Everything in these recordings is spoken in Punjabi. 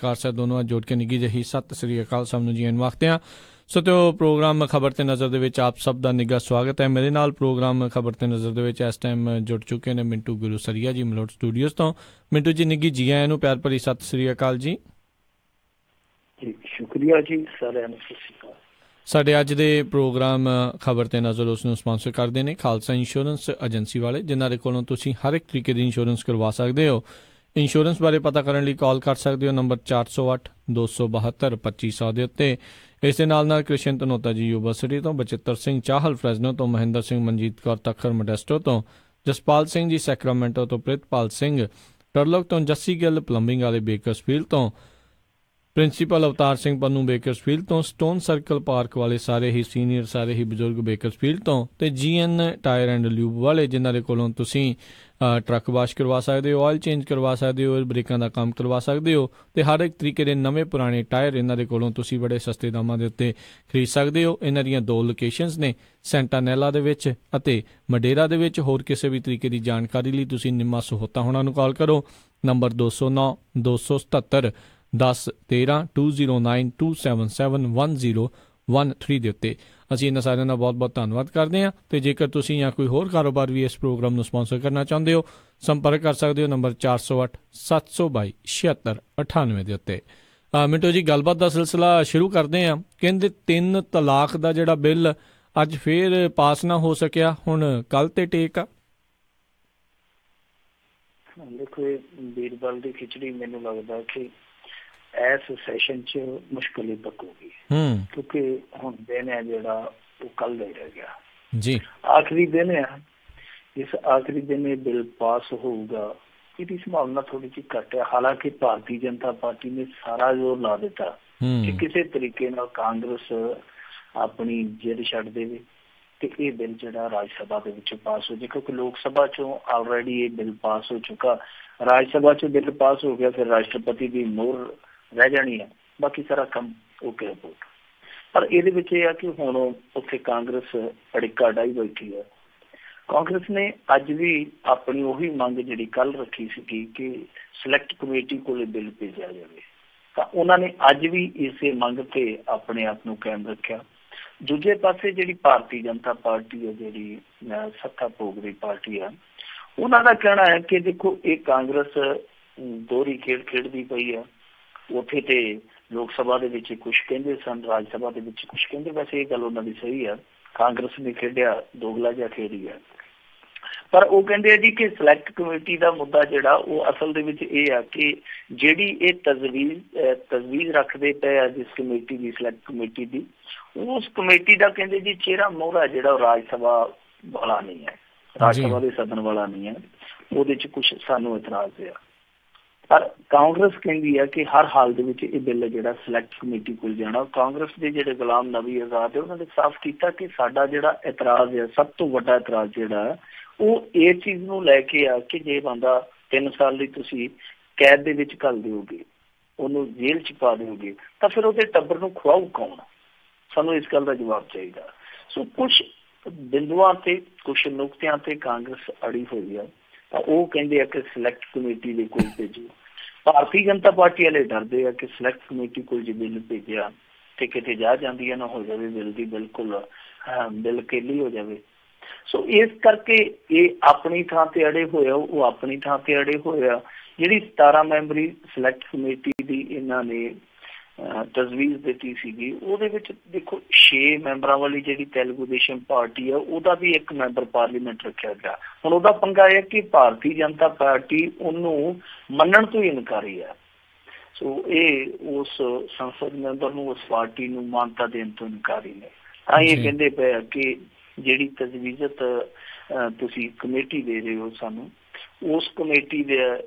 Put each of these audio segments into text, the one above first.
नमस्कार ਸਾਹਿਬ ਦੋਨੋਂ ਜੋੜ ਕੇ ਨਿੱਘੀ ਜਿਹੀ ਸਤਿ ਸ੍ਰੀ ਅਕਾਲ ਸਭ ਨੂੰ ਜੀ ਆਇਆਂ ਵਕਤ ਆ। ਸੋ ਤੇ ਪ੍ਰੋਗਰਾਮ ਖਬਰ ਤੇ ਨਜ਼ਰ ਦੇ ਵਿੱਚ ਆਪ ਸਭ ਦਾ ਨਿੱਘਾ ਸਵਾਗਤ ਹੈ। ਮੇਰੇ ਨਾਲ ਪ੍ਰੋਗਰਾਮ ਖਬਰ ਤੇ ਨਜ਼ਰ ਦੇ ਵਿੱਚ ਇਸ ਟਾਈਮ ਜੁੜ ਚੁੱਕੇ ਨੇ ਮਿੰਟੂ ਗੁਰੂਸਰੀਆ ਜੀ ਮਲੋਟ ਸਟੂਡੀਓਜ਼ ਤੋਂ। ਮਿੰਟੂ ਜੀ ਨਿੱਘੀ ਜੀ ਆਇਆਂ ਨੂੰ ਪਿਆਰ ਭਰੀ ਸਤਿ ਸ੍ਰੀ ਅਕਾਲ ਜੀ। ਸ਼ੁਕਰੀਆ ਜੀ ਸਾਰਿਆਂ ਨੂੰ। ਸਾਡੇ ਅੱਜ ਦੇ ਪ੍ਰੋਗਰਾਮ ਖਬਰ ਤੇ ਨਜ਼ਰ ਉਸ ਨੂੰ ਸਪਾਂਸਰ ਕਰਦੇ ਨੇ ਖਾਲਸਾ ਇੰਸ਼ੋਰੈਂਸ ਏਜੰਸੀ ਵਾਲੇ, ਜਿਨ੍ਹਾਂ ਦੇ ਕੋਲੋਂ ਤੁਸੀਂ ਹਰ ਇੱਕ ਤਰੀਕੇ ਦੀ ਇੰਸ਼ੋਰੈਂਸ ਕਰਵਾ ਸਕਦੇ ਹੋ। ਇੰਸ਼ੋਰੈਂਸ ਬਾਰੇ ਪਤਾ ਕਰਨ ਲਈ ਕਾਲ ਕਰ ਸਕਦੇ ਹੋ ਨੰਬਰ 408 272 2500 ਦੇ ਉੱਤੇ। ਇਸ ਦੇ ਨਾਲ ਕ੍ਰਿਸ਼ਨ ਧਨੋਤਾ ਜੀ ਯੂਨੀਵਰਸਿਟੀ ਤੋਂ, ਬਚਿੱਤਰ ਸਿੰਘ ਚਾਹਲ ਫਰੈਜ਼ਨੋ ਤੋਂ, ਮਹਿੰਦਰ ਸਿੰਘ ਮਨਜੀਤ ਕੌਰ ਤੱਖਰ ਮੋਡੈਸਟੋ ਤੋਂ, ਜਸਪਾਲ ਸਿੰਘ ਜੀ ਸੈਕਰਾਮੈਂਟੋ ਤੋਂ, ਪ੍ਰਿਤਪਾਲ ਸਿੰਘ ਟਰਲਕ ਤੋਂ, ਜੱਸੀ ਗਿੱਲ ਪਲੰਬਿੰਗ ਵਾਲੇ ਬੇਕਰਸਫੀਲਡ ਤੋਂ, ਪ੍ਰਿੰਸੀਪਲ ਅਵਤਾਰ ਸਿੰਘ ਪੰਨੂ ਬੇਕਰਸਫੀਲਡ ਤੋਂ, ਸਟੋਨ ਸਰਕਲ ਪਾਰਕ ਵਾਲੇ ਸਾਰੇ ਹੀ ਸੀਨੀਅਰ ਸਾਰੇ ਹੀ ਬਜ਼ੁਰਗ ਬੇਕਰਸਫੀਲਡ ਤੋਂ, ਅਤੇ GN ਟਾਇਰ ਐਂਡ ਲਿਊਬ ਵਾਲੇ, ਜਿਨ੍ਹਾਂ ਦੇ ਕੋਲੋਂ ਤੁਸੀਂ ਟਰੱਕ ਵਾਸ਼ ਕਰਵਾ ਸਕਦੇ ਹੋ, ਆਇਲ ਚੇਂਜ ਕਰਵਾ ਸਕਦੇ ਹੋ, ਬ੍ਰੇਕਾਂ ਦਾ ਕੰਮ ਕਰਵਾ ਸਕਦੇ ਹੋ, ਅਤੇ ਹਰ ਇੱਕ ਤਰੀਕੇ ਦੇ ਨਵੇਂ ਪੁਰਾਣੇ ਟਾਇਰ ਇਹਨਾਂ ਦੇ ਕੋਲੋਂ ਤੁਸੀਂ ਬੜੇ ਸਸਤੇ ਦਾਮਾਂ ਦੇ ਉੱਤੇ ਖਰੀਦ ਸਕਦੇ ਹੋ। ਇਹਨਾਂ ਦੀਆਂ 2 ਲੋਕੇਸ਼ਨਸ ਨੇ, ਸੈਂਟਾਨੈਲਾ ਦੇ ਵਿੱਚ ਅਤੇ ਮਡੇਰਾ ਦੇ ਵਿੱਚ। ਹੋਰ ਕਿਸੇ ਵੀ ਤਰੀਕੇ ਦੀ ਜਾਣਕਾਰੀ ਲਈ ਤੁਸੀਂ ਨਿੰਮਾ ਸਹੋਤਾ ਹੋਣਾ ਨੂੰ ਕਾਲ ਕਰੋ ਨੰਬਰ 209 277 10 13 209 277 1013 ਦੇ ਉੱਤੇ। ਅਸੀਂ ਇਹਨਾਂ ਸਾਰਿਆਂ ਦਾ ਬਹੁਤ ਬਹੁਤ ਧੰਨਵਾਦ ਕਰਦੇ ਹਾਂ। ਅਤੇ ਜੇਕਰ ਤੁਸੀਂ ਜਾਂ ਕੋਈ ਹੋਰ ਕਾਰੋਬਾਰ ਵੀ ਇਸ ਪ੍ਰੋਗਰਾਮ ਨੂੰ ਸਪਾਂਸਰ ਕਰਨਾ ਚਾਹੁੰਦੇ ਹੋ, ਸੰਪਰਕ ਕਰ ਸਕਦੇ ਹੋ ਨੰਬਰ 408 722 76 98 ਦੇ ਉੱਤੇ। ਮਿੰਟੂ ਜੀ, ਗੱਲਬਾਤ ਦਾ ਸਿਲਸਿਲਾ ਸ਼ੁਰੂ ਕਰਦੇ ਹਾਂ। ਕਹਿੰਦੇ 3 ਤਲਾਕ ਦਾ ਜਿਹੜਾ ਬਿੱਲ ਅੱਜ ਫੇਰ ਪਾਸ ਨਾ ਹੋ ਸਕਿਆ, ਹੁਣ ਕੱਲ੍ਹ ਤੇ ਟੇਕ ਆ। ਦੇਖੋ, ਇਹ ਬੀਰਬਲ ਦੀ ਖਿਚੜੀ ਮੈਨੂੰ ਲੱਗਦਾ ਕਿ ਇਸ ਸੈਸ਼ਨ 'ਚ ਮੁਸ਼ਕਿਲ ਹੀ ਪੱਕੂਗੀ, ਕਿਉਂਕਿ ਹੁਣ ਦਿਨ ਹੈ ਜਿਹੜਾ ਉਹ ਕੱਲ੍ਹ ਦਾ ਹੀ ਰਹਿ ਗਿਆ ਜੀ, ਆਖਰੀ ਦਿਨ ਹੈ। ਇਸ ਆਖਰੀ ਦਿਨ ਇਹ ਬਿੱਲ ਪਾਸ ਹੋਊਗਾ, ਇਹਦੀ ਸੰਭਾਵਨਾ ਥੋੜ੍ਹੀ ਜਿਹੀ ਘੱਟ ਹੈ। ਹਾਲਾਂਕਿ ਭਾਰਤੀ ਜਨਤਾ ਪਾਰਟੀ ਨੇ ਸਾਰਾ ਜ਼ੋਰ ਲਾ ਦਿੱਤਾ ਕਿ ਕਿਸੇ ਤਰੀਕੇ ਨਾਲ ਕਾਂਗਰਸ ਆਪਣੀ ਜਿੱਦ ਛੱਡ ਦੇਵੇ ਤੇ ਇਹ ਬਿੱਲ ਜਿਹੜਾ ਰਾਜ ਸਭਾ ਦੇ ਵਿੱਚ ਪਾਸ ਹੋ ਜਾਏ, ਕਿਉਂਕਿ ਲੋਕ ਸਭਾ 'ਚੋਂ ਆਲਰੇਡੀ ਇਹ ਬਿੱਲ ਪਾਸ ਹੋ ਚੁੱਕਾ। ਰਾਜ ਸਭਾ 'ਚੋਂ ਬਿੱਲ ਪਾਸ ਹੋ ਗਿਆ, ਫਿਰ ਰਾਸ਼ਟਰਪਤੀ ਦੀ ਮੋਹਰ ਰਹਿ ਜਾਣੀ ਹੈ, ਬਾਕੀ ਸਾਰਾ ਕੰਮ ਓਕੇ ਰਿਪੋਰਟ। ਪਰ ਇਹਦੇ ਵਿੱਚ ਇਹ ਆ ਕਿ ਹੁਣ ਉੱਥੇ ਕਾਂਗਰਸ ਅੜਿੱਕਾ ਡਾਹੀ ਬੈਠੀ ਹੈ। ਕਾਂਗਰਸ ਨੇ ਅੱਜ ਵੀ ਆਪਣੀ ਉਹੀ ਮੰਗ ਜਿਹੜੀ ਕੱਲ੍ਹ ਰੱਖੀ ਸੀਗੀ ਕਿ ਸਿਲੈਕਟ ਕਮੇਟੀ ਕੋਲ ਬਿੱਲ ਭੇਜਿਆ ਜਾਵੇ, ਤਾਂ ਉਹਨਾਂ ਨੇ ਅੱਜ ਵੀ ਇਸੇ ਮੰਗ ਤੇ ਆਪਣੇ ਆਪ ਨੂੰ ਕਾਇਮ ਰੱਖਿਆ। ਦੂਜੇ ਪਾਸੇ ਜਿਹੜੀ ਭਾਰਤੀ ਜਨਤਾ ਪਾਰਟੀ ਹੈ, ਜਿਹੜੀ ਸੱਤਾ ਭੋਗ ਦੀ ਪਾਰਟੀ ਆ, ਉਹਨਾਂ ਦਾ ਕਹਿਣਾ ਹੈ ਕਿ ਦੇਖੋ, ਇਹ ਕਾਂਗਰਸ ਦੋਹਰੀ ਖੇਡ ਖੇਡਦੀ ਪਈ ਹੈ। ਉੱਥੇ ਤੇ ਲੋਕ ਸਭਾ ਦੇ ਵਿੱਚ ਕੁਛ ਕਹਿੰਦੇ ਸਨ, ਰਾਜ ਸਭਾ ਦੇ ਵਿੱਚ ਕੁਛ ਕਹਿੰਦੇ। ਵੈਸੇ ਇਹ ਗੱਲ ਉਹਨਾਂ ਦੀ ਸਹੀ ਹੈ, ਕਾਂਗਰਸ ਨੇ ਖੇਡਿਆ ਦੋਗਲਾ ਜਿਹਾ ਖੇਡ ਹੀ ਹੈ। ਪਰ ਉਹ ਕਹਿੰਦੇ ਆ ਜੀ ਕਿ ਸਿਲੈਕਟ ਕਮੇਟੀ ਦਾ ਮੁੱਦਾ ਜਿਹੜਾ ਉਹ ਅਸਲ ਦੇ ਵਿੱਚ ਇਹ ਆ ਕਿ ਜਿਹੜੀ ਇਹ ਤਜਵੀਜ਼ ਰੱਖਦੇ ਪਏ ਆ ਜਿਸ ਕਮੇਟੀ ਦੀ, ਸਿਲੈਕਟ ਕਮੇਟੀ ਦੀ, ਉਸ ਕਮੇਟੀ ਦਾ ਕਹਿੰਦੇ ਜੀ ਚਿਹਰਾ ਮੋਹਰਾ ਜਿਹੜਾ ਉਹ ਰਾਜ ਸਭਾ ਵਾਲਾ ਨਹੀਂ ਹੈ, ਰਾਜ ਸਭਾ ਦੇ ਸਦਨ ਵਾਲਾ ਨਹੀਂ ਹੈ। ਉਹਦੇ 'ਚ ਕੁਛ ਸਾਨੂੰ ਇਤਰਾਜ਼ ਆ। ਪਰ ਕਾਂਗਰਸ ਕਹਿੰਦੀ ਹੈ ਕਿ ਹਰ ਹਾਲ ਦੇ ਵਿੱਚ ਇਹ ਬਿੱਲ ਜਿਹੜਾ ਸਿਲੈਕਟ ਕਮੇਟੀ ਕੋਲ ਜਾਣਾ। ਕਾਂਗਰਸ ਦੇ ਜਿਹੜੇ ਗੁਲਾਮ ਨਬੀ ਆਜ਼ਾਦ ਹੈ, ਉਹਨਾਂ ਨੇ ਸਾਫ਼ ਕੀਤਾ ਕਿ ਸਾਡਾ ਜਿਹੜਾ ਇਤਰਾਜ਼ ਹੈ, ਸਭ ਤੋਂ ਵੱਡਾ ਇਤਰਾਜ਼ ਜਿਹੜਾ ਉਹ ਇਸ ਚੀਜ਼ ਨੂੰ ਲੈ ਕੇ ਆ ਕਿ ਜੇ ਬੰਦਾ 3 ਸਾਲ ਲਈ ਤੁਸੀਂ ਕੈਦ ਦੇ ਵਿੱਚ ਘੱਲ ਦਿਓਗੇ, ਉਹਨੂੰ ਜੇਲ੍ਹ 'ਚ ਪਾ ਦਿਓਗੇ, ਤਾਂ ਫਿਰ ਉਹਦੇ ਟੱਬਰ ਨੂੰ ਖਵਾਊ ਕੌਣ? ਸਾਨੂੰ ਇਸ ਗੱਲ ਦਾ ਜਵਾਬ ਚਾਹੀਦਾ। ਸੋ ਕੁਛ ਬਿੰਦੂਆਂ ਤੇ, ਕੁਛ ਨੁਕਤਿਆਂ ਤੇ ਕਾਂਗਰਸ ਅੜੀ ਹੋਈ ਹੈ, ਤਾਂ ਉਹ ਕਹਿੰਦੇ ਆ ਕਿ ਸਿਲੈਕਟ ਕਮੇਟੀ ਦੇ ਕੋਲ ਭੇਜੋ। ਭਾਰਤੀ ਜਨਤਾ ਪਾਰਟੀ ਵਾਲੇ ਡਰਦੇ ਆ ਕਿ ਸਿਲੈਕਟ ਕਮੇਟੀ ਕੋਲ ਜੇ ਬਿੱਲ ਭੇਜਿਆ ਤੇ ਕਿਤੇ ਜਾ ਜਾਂਦੀ ਹੈ ਨਾ ਹੋ ਜਾਵੇ ਬਿੱਲ ਦੀ, ਬਿਲਕੁਲ ਬਿੱਲ ਕੇਲੀ ਹੋ ਜਾਵੇ। ਸੋ ਇਸ ਕਰਕੇ ਇਹ ਆਪਣੀ ਥਾਂ ਤੇ ਅੜੇ ਹੋਏ ਆ, ਉਹ ਆਪਣੀ ਥਾਂ ਤੇ ਅੜੇ ਹੋਏ ਆ। ਜਿਹੜੀ 17 ਮੈਂਬਰੀ ਸਿਲੈਕਟ ਕਮੇਟੀ ਦੀ ਇਹਨਾਂ ਨੇ ਤਜਵੀਜ਼ ਦਿੱਤੀ ਸੀਗੀ, ਉਹਦੇ ਵਿੱਚ ਦੇਖੋ 6 ਮੈਂਬਰਾਂ ਵਾਲੀ ਜਿਹੜੀ ਤੇਲਗੂ ਦੇਸ਼ਮ ਪਾਰਟੀ ਆ, ਉਹਦਾ ਵੀ 1 ਮੈਂਬਰ ਪਾਰਲੀਮੈਂਟ ਰੱਖਿਆ ਗਿਆ। ਹੁਣ ਉਹਦਾ ਪੰਗਾ ਇਹ ਕਿ ਭਾਰਤੀ ਜਨਤਾ ਪਾਰਟੀ ਉਹਨੂੰ ਮੰਨਣ ਤੋਂ ਹੀ ਇਨਕਾਰੀ ਆ। ਸੋ ਇਹ ਉਸ ਸੰਸਦ ਮੈਂਬਰ ਨੂੰ, ਉਸ ਪਾਰਟੀ ਨੂੰ ਮਾਨਤਾ ਦੇਣ ਤੋਂ ਇਨਕਾਰੀ ਨੇ। ਤਾਂ ਇਹ ਕਹਿੰਦੇ ਪਏ ਆ ਕਿ ਜਿਹੜੀ ਤਜਵੀਜ਼ਤ ਤੁਸੀਂ ਕਮੇਟੀ ਦੇ ਰਹੇ ਹੋ ਸਾਨੂੰ, ਉਸ ਕਮੇਟੀ ਦੇ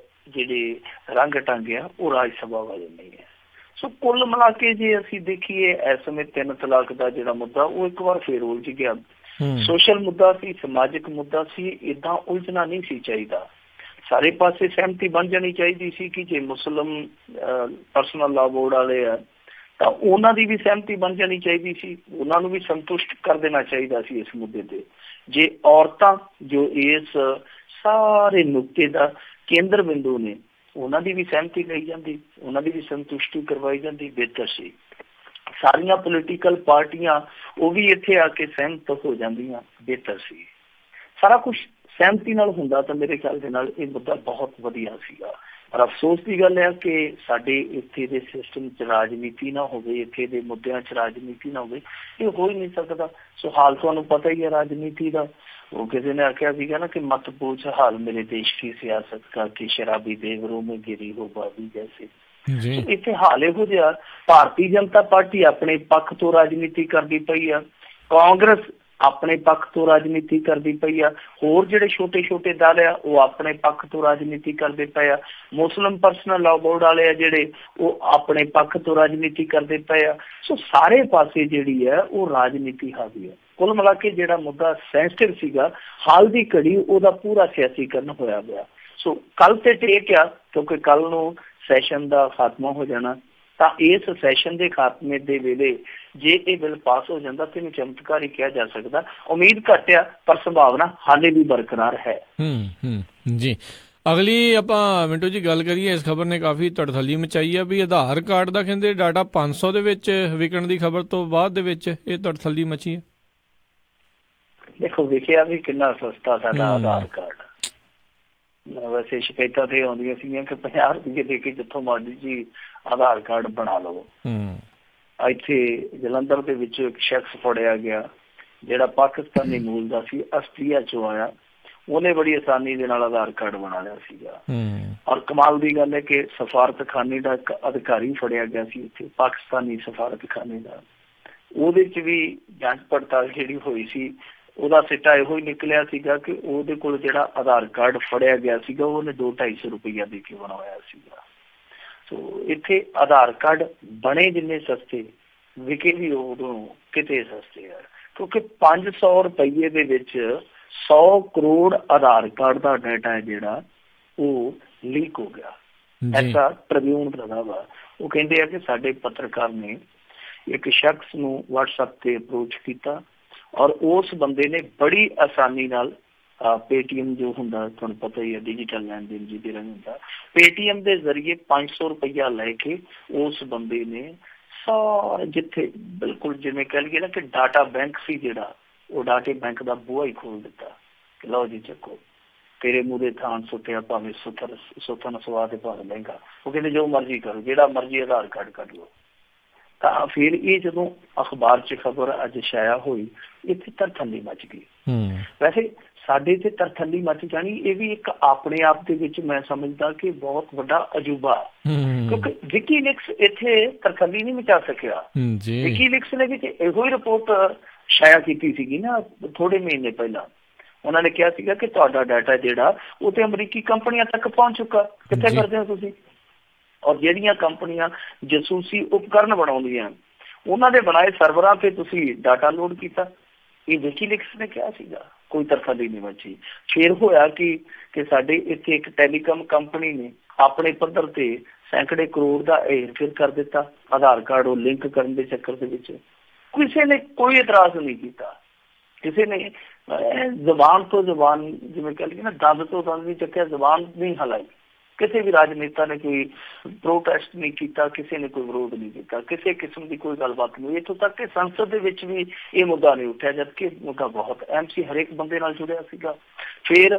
ਜਿਹੜੇ ਰੰਗ ਟੰਗ ਆ ਉਹ ਰਾਜ ਸਭਾ ਵਾਲੇ ਨਹੀਂ ਹੈ। ਸੋ ਕੁੱਲ ਮਿਲਾ ਕੇ ਜੇ ਅਸੀਂ ਦੇਖੀਏ, ਇਸ ਸਮੇਂ 3 ਤਲਾਕ ਦਾ ਜਿਹੜਾ ਮੁੱਦਾ ਉਹ ਇੱਕ ਵਾਰ ਫੇਰ ਉਲਝ ਗਿਆ। ਸੋਸ਼ਲ ਮੁੱਦਾ ਸੀ, ਸਮਾਜਿਕ ਮੁੱਦਾ ਸੀ, ਏਦਾਂ ਉਲਝਣਾ ਨਹੀਂ ਸੀ ਚਾਹੀਦਾ। ਸਾਰੇ ਪਾਸੇ ਸਹਿਮਤੀ ਬਣ ਜਾਣੀ ਚਾਹੀਦੀ ਸੀ ਕਿ ਜੇ ਮੁਸਲਿਮ ਪਰਸਨਲ ਲਾ ਬੋਰਡ ਵਾਲੇ ਆ ਤਾਂ ਉਹਨਾਂ ਦੀ ਵੀ ਸਹਿਮਤੀ ਬਣ ਜਾਣੀ ਚਾਹੀਦੀ ਸੀ, ਉਹਨਾਂ ਨੂੰ ਵੀ ਸੰਤੁਸ਼ਟ ਕਰ ਦੇਣਾ ਚਾਹੀਦਾ ਸੀ ਇਸ ਮੁੱਦੇ ਤੇ। ਜੇ ਔਰਤਾਂ ਜੋ ਇਸ ਸਾਰੇ ਨੁਕਤੇ ਦਾ ਕੇਂਦਰ ਬਿੰਦੂ ਨੇ, ਉਹਨਾਂ ਦੀ ਵੀ ਸਹਿਮਤੀ ਲਈ ਜਾਂਦੀ, ਉਹਨਾਂ ਦੀ ਵੀ ਸੰਤੁਸ਼ਟੀ ਕਰਵਾਈ ਜਾਂਦੀ, ਬਿਹਤਰ ਸੀ। ਸਾਰੀਆਂ ਪੋਲੀਟੀਕਲ ਪਾਰਟੀਆਂ ਉਹ ਵੀ ਇੱਥੇ ਆ ਕੇ ਸਹਿਮਤ ਹੋ ਜਾਂਦੀਆਂ, ਬਿਹਤਰ ਸੀ। ਸਾਰਾ ਕੁਛ ਸਹਿਮਤੀ ਨਾਲ ਹੁੰਦਾ ਤਾਂ ਮੇਰੇ ਖਿਆਲ ਦੇ ਨਾਲ ਇਹ ਮੁੱਦਾ ਬਹੁਤ ਵਧੀਆ ਸੀਗਾ। ਪਰ ਅਫਸੋਸ ਦੀ ਗੱਲ ਹੈ ਕਿ ਸਾਡੇ ਇੱਥੇ ਦੇ ਸਿਸਟਮ 'ਚ ਰਾਜਨੀਤੀ ਨਾ ਹੋਵੇ, ਇੱਥੇ ਦੇ ਮੁੱਦਿਆਂ 'ਚ ਰਾਜਨੀਤੀ ਨਾ ਹੋਵੇ, ਇਹ ਹੋ ਹੀ ਨਹੀਂ ਸਕਦਾ। ਸੋ ਹਾਲ ਤੁਹਾਨੂੰ ਪਤਾ ਹੀ ਹੈ ਰਾਜਨੀਤੀ ਦਾ। ਉਹ ਕਿਸੇ ਨੇ ਆਖਿਆ ਸੀਗਾ ਨਾ ਕਿ ਮਤ ਪੂਛ ਹਾਲ ਮੇਰੇ ਦੇਸ਼ ਕੀ ਸਿਆਸਤ ਕਾ ਕਿ ਸ਼ਰਾਬੀ ਦੇਵਰੋਂ ਮੇਂ ਗਿਰੀ ਹੋ ਬਾਬੀ ਜੈਸੇ। ਇੱਥੇ ਹਾਲ ਇਹੋ ਜਿਹਾ, ਭਾਰਤੀ ਜਨਤਾ ਪਾਰਟੀ ਆਪਣੇ ਪੱਖ ਤੋਂ ਰਾਜਨੀਤੀ ਕਰਦੀ ਪਈ ਆ, ਕਾਂਗਰਸ ਆਪਣੇ ਪੱਖ ਤੋਂ ਰਾਜਨੀਤੀ ਕਰਦੀ ਪਈ ਆ, ਹੋਰ ਜਿਹੜੇ ਛੋਟੇ ਛੋਟੇ ਦਲ ਆ ਉਹ ਆਪਣੇ ਪੱਖ ਤੋਂ ਰਾਜਨੀਤੀ ਕਰਦੇ ਪਏ ਆ, ਮੁਸਲਿਮ ਪਰਸਨਲ ਲਾਅ ਬੋਰਡ ਵਾਲੇ ਆ ਜਿਹੜੇ ਉਹ ਆਪਣੇ ਪੱਖ ਤੋਂ ਰਾਜਨੀਤੀ ਕਰਦੇ ਪਏ ਆ। ਸੋ ਸਾਰੇ ਪਾਸੇ ਜਿਹੜੀ ਹੈ ਉਹ ਰਾਜਨੀਤੀ ਹਾਵੀ ਹੈ। ਕੁੱਲ ਮਿਲਾ ਕੇ ਜਿਹੜਾ ਮੁੱਦਾ ਸੈਂਸਿਟਿਵ ਸੀਗਾ, ਹਾਲ ਦੀ ਘੜੀ ਉਹਦਾ ਪੂਰਾ ਸਿਆਸੀਕਰਨ ਹੋਇਆ ਗਿਆ। ਸੋ ਕੱਲ ਤੇ ਟੇਕ ਆ, ਕਿਉਂਕਿ ਕੱਲ ਨੂੰ ਸੈਸ਼ਨ ਦਾ ਖਾਤਮਾ ਹੋ ਜਾਣਾ, ਤਾਂ ਇਸ ਸੈਸ਼ਨ ਦੇ ਖਾਤਮੇ ਦੇ ਵੇਲੇ ਜੇ ਇਹ ਬਿੱਲ ਪਾਸ ਹੋ ਜਾਂਦਾ ਤੇ ਇਹਨੂੰ ਚਮਤਕਾਰ ਹੀ ਕਿਹਾ ਜਾ ਸਕਦਾ। ਉਮੀਦ ਘੱਟ ਆ ਪਰ ਸੰਭਾਵਨਾ ਹਾਲੇ ਵੀ ਬਰਕਰਾਰ ਹੈ। ਜੀ ਅਗਲੀ ਆਪਾਂ ਮਿੰਟੂ ਜੀ ਗੱਲ ਕਰੀਏ, ਇਸ ਖਬਰ ਨੇ ਕਾਫੀ ਤੜਥੱਲੀ ਮਚਾਈ ਆ ਵੀ ਆਧਾਰ ਕਾਰਡ ਦਾ ਕਹਿੰਦੇ ਡਾਟਾ 500 ਦੇ ਵਿੱਚ ਵਿਕਣ ਦੀ ਖਬਰ ਤੋਂ ਬਾਅਦ ਦੇ ਵਿੱਚ ਇਹ ਤੜਥੱਲੀ ਮਚੀ ਹੈ। ਦੇਖੋ ਵਿਕਿਆ ਵੀ ਕਿੰਨਾ ਸਸਤਾ ਸਾਡਾ ਆਧਾਰ ਕਾਰਡ। ਵੈਸੇ ਸ਼ਿਕਾਇਤਾਂ ਤੇ ਆਉਂਦੀਆਂ ਸੀਗੀਆਂ ਕਿ 50 ਰੁਪਏ ਦੇ ਕੇ ਜਿੱਥੋਂ ਮਰਜ਼ੀ ਜੀ ਆਧਾਰ ਕਾਰਡ ਬਣਾ ਲਓ। ਇੱਥੇ ਜਲੰਧਰ ਦੇ ਵਿੱਚ ਇੱਕ ਸ਼ਖਸ ਫੜਿਆ ਗਿਆ ਜਿਹੜਾ ਪਾਕਿਸਤਾਨੀ ਮੂਲ ਦਾ ਸੀ, ਆਸਟਰੀਆ ਚੋਂ ਆਇਆ, ਉਹਨੇ ਬੜੀ ਆਸਾਨੀ ਦੇ ਨਾਲ ਆਧਾਰ ਕਾਰਡ ਬਣਾ ਲਿਆ ਸੀਗਾ। ਔਰ ਕਮਾਲ ਦੀ ਗੱਲ ਹੈ ਕਿ ਸਫਾਰਤਖਾਨੇ ਦਾ ਇੱਕ ਅਧਿਕਾਰੀ ਫੜਿਆ ਗਿਆ ਸੀ ਇੱਥੇ, ਪਾਕਿਸਤਾਨੀ ਸਫਾਰਤਖਾਨੇ ਦਾ। ਉਹਦੇ 'ਚ ਵੀ ਜਾਂਚ ਪੜਤਾਲ ਜਿਹੜੀ ਹੋਈ ਸੀ, ਉਹਦਾ ਸਿੱਟਾ ਇਹੋ ਹੀ ਨਿਕਲਿਆ ਸੀਗਾ ਕਿ ਉਹਦੇ ਕੋਲ ਜਿਹੜਾ ਆਧਾਰ ਕਾਰਡ ਫੜਿਆ ਗਿਆ ਸੀਗਾ ਉਹਨੇ 200-250 ਰੁਪਈਆ ਦੇ ਕੇ ਬਣਵਾਇਆ ਸੀਗਾ। ਸੋ ਇੱਥੇ ਆਧਾਰ ਕਾਰਡ ਬਣੇ ਜਿੰਨੇ ਸਸਤੇ, ਵਿਕੇ ਵੀ ਉਦੋਂ ਕਿਤੇ ਸਸਤੇ ਆ, ਕਿਉਂਕਿ 500 ਰੁਪਈਏ ਦੇ ਵਿੱਚ 100 ਕਰੋੜ ਆਧਾਰ ਕਾਰਡ ਦਾ ਡਾਟਾ ਹੈ ਜਿਹੜਾ ਉਹ ਲੀਕ ਹੋ ਗਿਆ। ਐਸਾ ਟ੍ਰਿਬਿਊਨ ਦਾ ਦਾਅਵਾ। ਉਹ ਕਹਿੰਦੇ ਆ ਕਿ ਸਾਡੇ ਪੱਤਰਕਾਰ ਨੇ ਇੱਕ ਸ਼ਖਸ ਨੂੰ WhatsApp ਤੇ ਅਪਰੋਚ ਕੀਤਾ ਔਰ ਉਸ ਬੰਦੇ ਨੇ ਬੜੀ ਆਸਾਨੀ ਨਾਲ ਪੇਟੀਐਮ ਜੋ ਹੁੰਦਾ ਤੁਹਾਨੂੰ ਪਤਾ ਹੀ ਹੈ, ਡਿਜੀਟਲ ਲੈਣ ਦੇਣ ਜਿਹਦੇ ਰਾਹੀਂ ਹੁੰਦਾ, ਪੇਟੀਐਮ ਦੇ ਜ਼ਰੀਏ 500 ਰੁਪਈਆ ਲੈ ਕੇ ਉਸ ਬੰਦੇ ਨੇ ਸਾਰੇ ਜਿੱਥੇ ਬਿਲਕੁਲ ਜਿਵੇਂ ਕਹਿ ਲਈਏ ਨਾ ਕਿ ਡਾਟਾ ਬੈਂਕ ਸੀ ਜਿਹੜਾ, ਉਹ ਡਾਟੇ ਬੈਂਕ ਦਾ ਬੂਹਾ ਹੀ ਖੋਲ ਦਿੱਤਾ ਕਿ ਲਓ ਜੀ ਚੱਕੋ, ਤੇਰੇ ਮੂੰਹ ਦੇ ਥਾਨ ਸੁੱਟਿਆ, ਭਾਵੇਂ ਸੁੱਥਣ ਸਵਾ ਤੇ ਭਾਵੇਂ ਲਹਿੰਗਾ। ਉਹ ਕਹਿੰਦੇ ਜੋ ਮਰਜ਼ੀ ਕਰੋ, ਜਿਹੜਾ ਮਰਜ਼ੀ ਆਧਾਰ ਕਾਰਡ ਕੱਢ ਲਓ। ਤਾਂ ਫਿਰ ਇਹ ਜਦੋਂ ਅਖਬਾਰ 'ਚ ਖਬਰ ਅੱਜ ਛਾਇਆ ਹੋਈ, ਇੱਥੇ ਤਰਥੱਲੀ ਮਚ ਗਈ। ਵੈਸੇ ਸਾਡੇ ਇੱਥੇ ਤਰਥੱਲੀ ਮਚ ਜਾਣੀ ਇਹ ਵੀ ਇੱਕ ਆਪਣੇ ਆਪ ਦੇ ਵਿੱਚ ਮੈਂ ਸਮਝਦਾ ਕਿ ਬਹੁਤ ਵੱਡਾ ਅਜੂਬਾ, ਕਿਉਂਕਿ ਵਿਕੀਲੀਕਸ ਇੱਥੇ ਤਰਥੱਲੀ ਨਹੀਂ ਮਚਾ ਸਕਿਆ। ਵਿਕੀਲੀਕਸ ਨੇ ਵਿੱਚ ਇਹੋ ਹੀ ਰਿਪੋਰਟ ਛਾਇਆ ਕੀਤੀ ਸੀਗੀ ਨਾ ਥੋੜੇ ਮਹੀਨੇ ਪਹਿਲਾਂ। ਉਹਨਾਂ ਨੇ ਕਿਹਾ ਸੀਗਾ ਕਿ ਤੁਹਾਡਾ ਡਾਟਾ ਜਿਹੜਾ ਉਹ ਤੇ ਅਮਰੀਕੀ ਕੰਪਨੀਆਂ ਤੱਕ ਪਹੁੰਚ ਚੁੱਕਾ, ਕਿੱਥੇ ਕਰਦੇ ਹੋ ਤੁਸੀਂ? ਔਰ ਜਿਹੜੀਆਂ ਕੰਪਨੀਆਂ ਜਾਸੂਸੀ ਉਪਕਰਨ ਬਣਾਉਂਦੀਆਂ ਉਹਨਾਂ ਦੇ ਬਣਾਏ ਸਰਵਰਾਂ ਤੇ ਤੁਸੀਂ ਡਾਟਾ ਲੋਡ ਕੀਤਾ। ਇਹ ਵਿਕੀਲੀਕਸ ਨੇ ਕਿਹਾ ਸੀਗਾ, ਕੋਈ ਤਰਫਾਲੀ ਨਹੀਂ ਮਚੀ। ਫਿਰ ਹੋਇਆ ਕਿ ਸਾਡੇ ਇੱਥੇ ਇੱਕ ਟੈਲੀਕਾਮ ਕੰਪਨੀ ਨੇ ਆਪਣੇ ਪੱਧਰ ਤੇ ਸੈਂਕੜੇ ਕਰੋੜ ਦਾ ਹੇਰ-ਫੇਰ ਕਰ ਦਿੱਤਾ ਆਧਾਰ ਕਾਰਡ ਉਹ ਲਿੰਕ ਕਰਨ ਦੇ ਚੱਕਰ ਦੇ ਵਿੱਚ। ਕਿਸੇ ਨੇ ਕੋਈ ਇਤਰਾਜ਼ ਨਹੀਂ ਕੀਤਾ, ਕਿਸੇ ਨੇ ਜ਼ਬਾਨ ਤੋਂ ਜ਼ਬਾਨ ਜਿਵੇਂ ਕਹਿ ਲਈਏ ਨਾ ਦੰਦ ਤੋਂ ਦੰਦ ਨਹੀਂ ਚੱਕਿਆ, ਜ਼ਬਾਨ ਨਹੀਂ ਹਿਲਾਈ। ਕਿਸੇ ਵੀ ਰਾਜਨੇਤਾ ਨੇ ਕੋਈ ਪ੍ਰੋਟੈਸਟ ਨਹੀਂ ਕੀਤਾ, ਕਿਸੇ ਨੇ ਕੋਈ ਵਿਰੋਧ ਨਹੀਂ ਕੀਤਾ, ਕਿਸੇ ਕਿਸਮ ਦੀ ਕੋਈ ਗੱਲਬਾਤ ਨਹੀਂ। ਇੱਥੋਂ ਤੱਕ ਕਿ ਸੰਸਦ ਦੇ ਵਿੱਚ ਵੀ ਇਹ ਮੁੱਦਾ ਨਹੀਂ ਉੱਠਿਆ, ਜਦਕਿ ਇਹ ਮੁੱਦਾ ਬਹੁਤ ਅਹਿਮ ਸੀ, ਹਰੇਕ ਬੰਦੇ ਨਾਲ ਜੁੜਿਆ ਸੀਗਾ। ਫਿਰ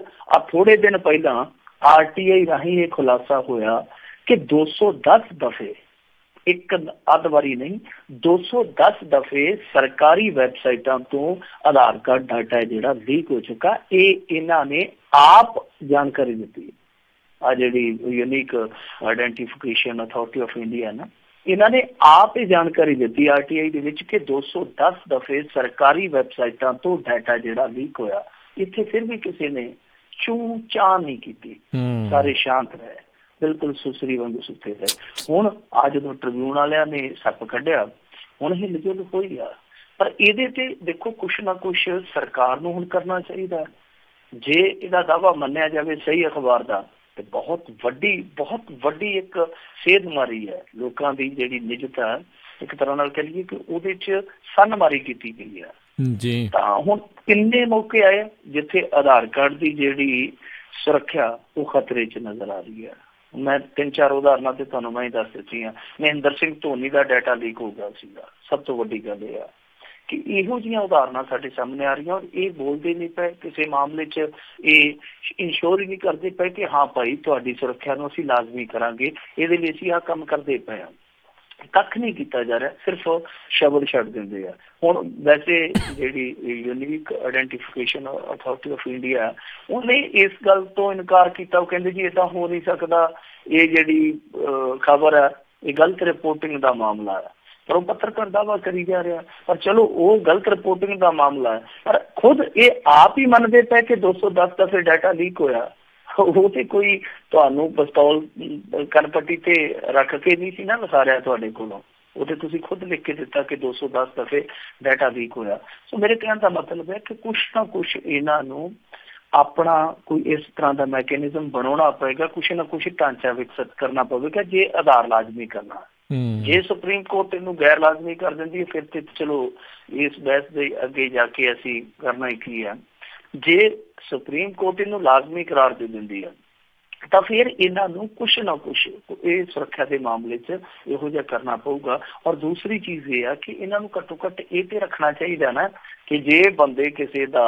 ਥੋੜੇ ਦਿਨ ਪਹਿਲਾਂ RTI ਰਾਹੀਂ ਇਹ ਖੁਲਾਸਾ ਹੋਇਆ ਕਿ 210 ਦਫੇ, ਇੱਕ ਅੱਧ ਵਾਰੀ ਨਹੀਂ 210 ਦਫੇ ਸਰਕਾਰੀ ਵੈਬਸਾਈਟਾਂ ਤੋਂ ਆਧਾਰ ਕਾਰਡ ਡਾਟਾ ਜਿਹੜਾ ਲੀਕ ਹੋ ਚੁੱਕਾ। ਇਹ ਇਹਨਾਂ ਨੇ ਆਪ ਜਾਣਕਾਰੀ ਦਿੱਤੀ। ਆ ਜਿਹੜੀ unique identification authority of India ਨਾ, ਇਹਨਾਂ ਨੇ ਆਪ ਇਹ ਜਾਣਕਾਰੀ ਦਿੱਤੀ RTI ਦੇ ਵਿੱਚ ਕਿ 210 ਦਫੇ ਸਰਕਾਰੀ ਵੈਬਸਾਈਟਾਂ ਤੋਂ ਡਾਟਾ ਜਿਹੜਾ ਲੀਕ ਹੋਇਆ। ਇੱਥੇ ਫਿਰ ਵੀ ਕਿਸੇ ਨੇ ਚੂੰ ਚਾਹ ਨਹੀਂ ਕੀਤੀ, ਸਾਰੇ ਸ਼ਾਂਤ ਰਹੇ, ਬਿਲਕੁਲ ਸੁਸਰੀ ਵਾਂਗੂ ਸੁੱਤੇ ਰਹੇ। ਹੁਣ ਆ ਜਦੋਂ ਟ੍ਰਿਬਿਊਨ ਵਾਲਿਆਂ ਨੇ ਸੱਪ ਕੱਢਿਆ, ਹੁਣ ਇਹ ਲਿਜਲ ਹੋਈ ਆ। ਪਰ ਇਹਦੇ ਤੇ ਦੇਖੋ ਕੁਛ ਨਾ ਕੁਛ ਸਰਕਾਰ ਨੂੰ ਹੁਣ ਕਰਨਾ ਚਾਹੀਦਾ। ਜੇ ਇਹਦਾ ਦਾਅਵਾ ਮੰਨਿਆ ਜਾਵੇ ਸਹੀ ਅਖਬਾਰ ਦਾ, ਤੇ ਬਹੁਤ ਵੱਡੀ ਇੱਕ ਸੇਧਮਾਰੀ ਹੈ ਲੋਕਾਂ ਦੀ ਜਿਹੜੀ ਨਿਜਤਾ ਇੱਕ ਤਰ੍ਹਾਂ ਨਾਲ ਕਹਿ ਲਈਏ ਕਿ ਉਹਦੇ 'ਚ ਸੰਨਮਾਰੀ ਕੀਤੀ ਗਈ ਹੈ ਜੀ। ਤਾਂ ਹੁਣ ਕਿੰਨੇ ਮੌਕੇ ਆਏ ਜਿੱਥੇ ਆਧਾਰ ਕਾਰਡ ਦੀ ਜਿਹੜੀ ਸੁਰੱਖਿਆ ਉਹ ਖਤਰੇ 'ਚ ਨਜ਼ਰ ਆ ਰਹੀ ਹੈ। ਮੈਂ 3-4 ਉਦਾਹਰਨਾਂ ਤੇ ਤੁਹਾਨੂੰ ਮੈਂ ਹੀ ਦੱਸ ਦਿੱਤੀਆਂ। ਮਹਿੰਦਰ ਸਿੰਘ ਧੋਨੀ ਦਾ ਡਾਟਾ ਲੀਕ ਹੋ ਗਿਆ ਸੀਗਾ। ਸਭ ਤੋਂ ਵੱਡੀ ਗੱਲ ਇਹ ਆ ਕਿ ਇਹੋ ਜਿਹੀਆਂ ਉਦਾਹਰਨਾਂ ਸਾਡੇ ਸਾਹਮਣੇ ਆ ਰਹੀਆਂ ਔਰ ਇਹ ਬੋਲਦੇ ਨਹੀਂ ਪਏ ਕਿਸੇ ਮਾਮਲੇ 'ਚ, ਇਹ ਇੰਸ਼ੋਰ ਹੀ ਨਹੀਂ ਕਰਦੇ ਪਏ ਕਿ ਹਾਂ ਭਾਈ ਤੁਹਾਡੀ ਸੁਰੱਖਿਆ ਨੂੰ ਅਸੀਂ ਲਾਜ਼ਮੀ ਕਰਾਂਗੇ, ਇਹਦੇ ਲਈ ਅਸੀਂ ਆਹ ਕੰਮ ਕਰਦੇ ਪਏ ਹਾਂ। ਕੱਖ ਨਹੀਂ ਕੀਤਾ ਜਾ ਰਿਹਾ, ਸਿਰਫ ਸ਼ਬਦ ਛੱਡ ਦਿੰਦੇ ਆ। ਹੁਣ ਵੈਸੇ ਜਿਹੜੀ unique identification authority of India, ਉਹਨੇ ਇਸ ਗੱਲ ਤੋਂ ਇਨਕਾਰ ਕੀਤਾ। ਉਹ ਕਹਿੰਦੇ ਜੀ ਏਦਾਂ ਹੋ ਨਹੀਂ ਸਕਦਾ, ਇਹ ਜਿਹੜੀ ਖਬਰ ਹੈ ਇਹ ਗਲਤ ਰਿਪੋਰਟਿੰਗ ਦਾ ਮਾਮਲਾ ਹੈ। ਪਰ ਉਹ ਪੱਤਰਕਾਰ ਦਾਅਵਾ ਕਰੀ ਜਾ ਰਿਹਾ। ਪਰ ਚਲੋ ਉਹ ਗਲਤ ਰਿਪੋਰਟਿੰਗ ਦਾ ਮਾਮਲਾ ਹੈ, ਪਰ ਖੁਦ ਇਹ ਆਪ ਹੀ ਮੰਨਦੇ ਪਏ ਕਿ 210 ਦਫੇ ਡਾਟਾ ਲੀਕ ਹੋਇਆ। ਉਹ ਤੇ ਕੋਈ ਤੁਹਾਨੂੰ ਪਿਸਤੌਲ ਕਨਪੱਟੀ ਤੇ ਰੱਖ ਕੇ ਨਹੀਂ ਸੀ ਨਾ ਵਿਖਾਰਿਆ ਤੁਹਾਡੇ ਕੋਲੋਂ, ਉਹ ਤੇ ਤੁਸੀਂ ਖੁਦ ਲਿਖ ਕੇ ਦਿੱਤਾ ਕਿ 210 ਦਫੇ ਡਾਟਾ ਲੀਕ ਹੋਇਆ। ਸੋ ਮੇਰੇ ਕਹਿਣ ਦਾ ਮਤਲਬ ਹੈ ਕਿ ਕੁਛ ਨਾ ਕੁਛ ਇਹਨਾਂ ਨੂੰ ਆਪਣਾ ਕੋਈ ਇਸ ਤਰ੍ਹਾਂ ਦਾ ਮੈਕੈਨਿਜ਼ਮ ਬਣਾਉਣਾ ਪਏਗਾ, ਕੁਛ ਨਾ ਕੁਛ ਢਾਂਚਾ ਵਿਕਸਿਤ ਕਰਨਾ ਪਵੇਗਾ ਜੇ ਆਧਾਰ ਲਾਜ਼ਮੀ ਕਰਨਾ। ਜੇ ਸੁਪਰੀਮ ਕੋਰਟ ਇਹਨੂੰ ਗੈਰ ਲਾਜ਼ਮੀ ਕਰ ਦਿੰਦੀ ਹੈ ਫਿਰ ਤੇ ਚਲੋ ਇਸ ਬਹਿਸ ਦੇ ਅੱਗੇ ਜਾ ਕੇ ਅਸੀਂ ਕਰਨਾ ਹੀ ਕੀ ਹੈ। ਜੇ ਸੁਪਰੀਮ ਕੋਰਟ ਇਹਨੂੰ ਲਾਜ਼ਮੀ ਕਰਾਰ ਦੇ ਦਿੰਦੀ ਹੈ ਤਾਂ ਫਿਰ ਇਹਨਾਂ ਨੂੰ ਕੁਛ ਨਾ ਕੁਛ ਇਹ ਸੁਰੱਖਿਆ ਦੇ ਮਾਮਲੇ 'ਚ ਇਹੋ ਜਿਹਾ ਕਰਨਾ ਪਊਗਾ। ਔਰ ਦੂਸਰੀ ਚੀਜ਼ ਇਹ ਆ ਕਿ ਇਹਨਾਂ ਨੂੰ ਘੱਟੋ ਘੱਟ ਇਹ ਤੇ ਰੱਖਣਾ ਚਾਹੀਦਾ ਨਾ ਕਿ ਜੇ ਬੰਦੇ ਕਿਸੇ ਦਾ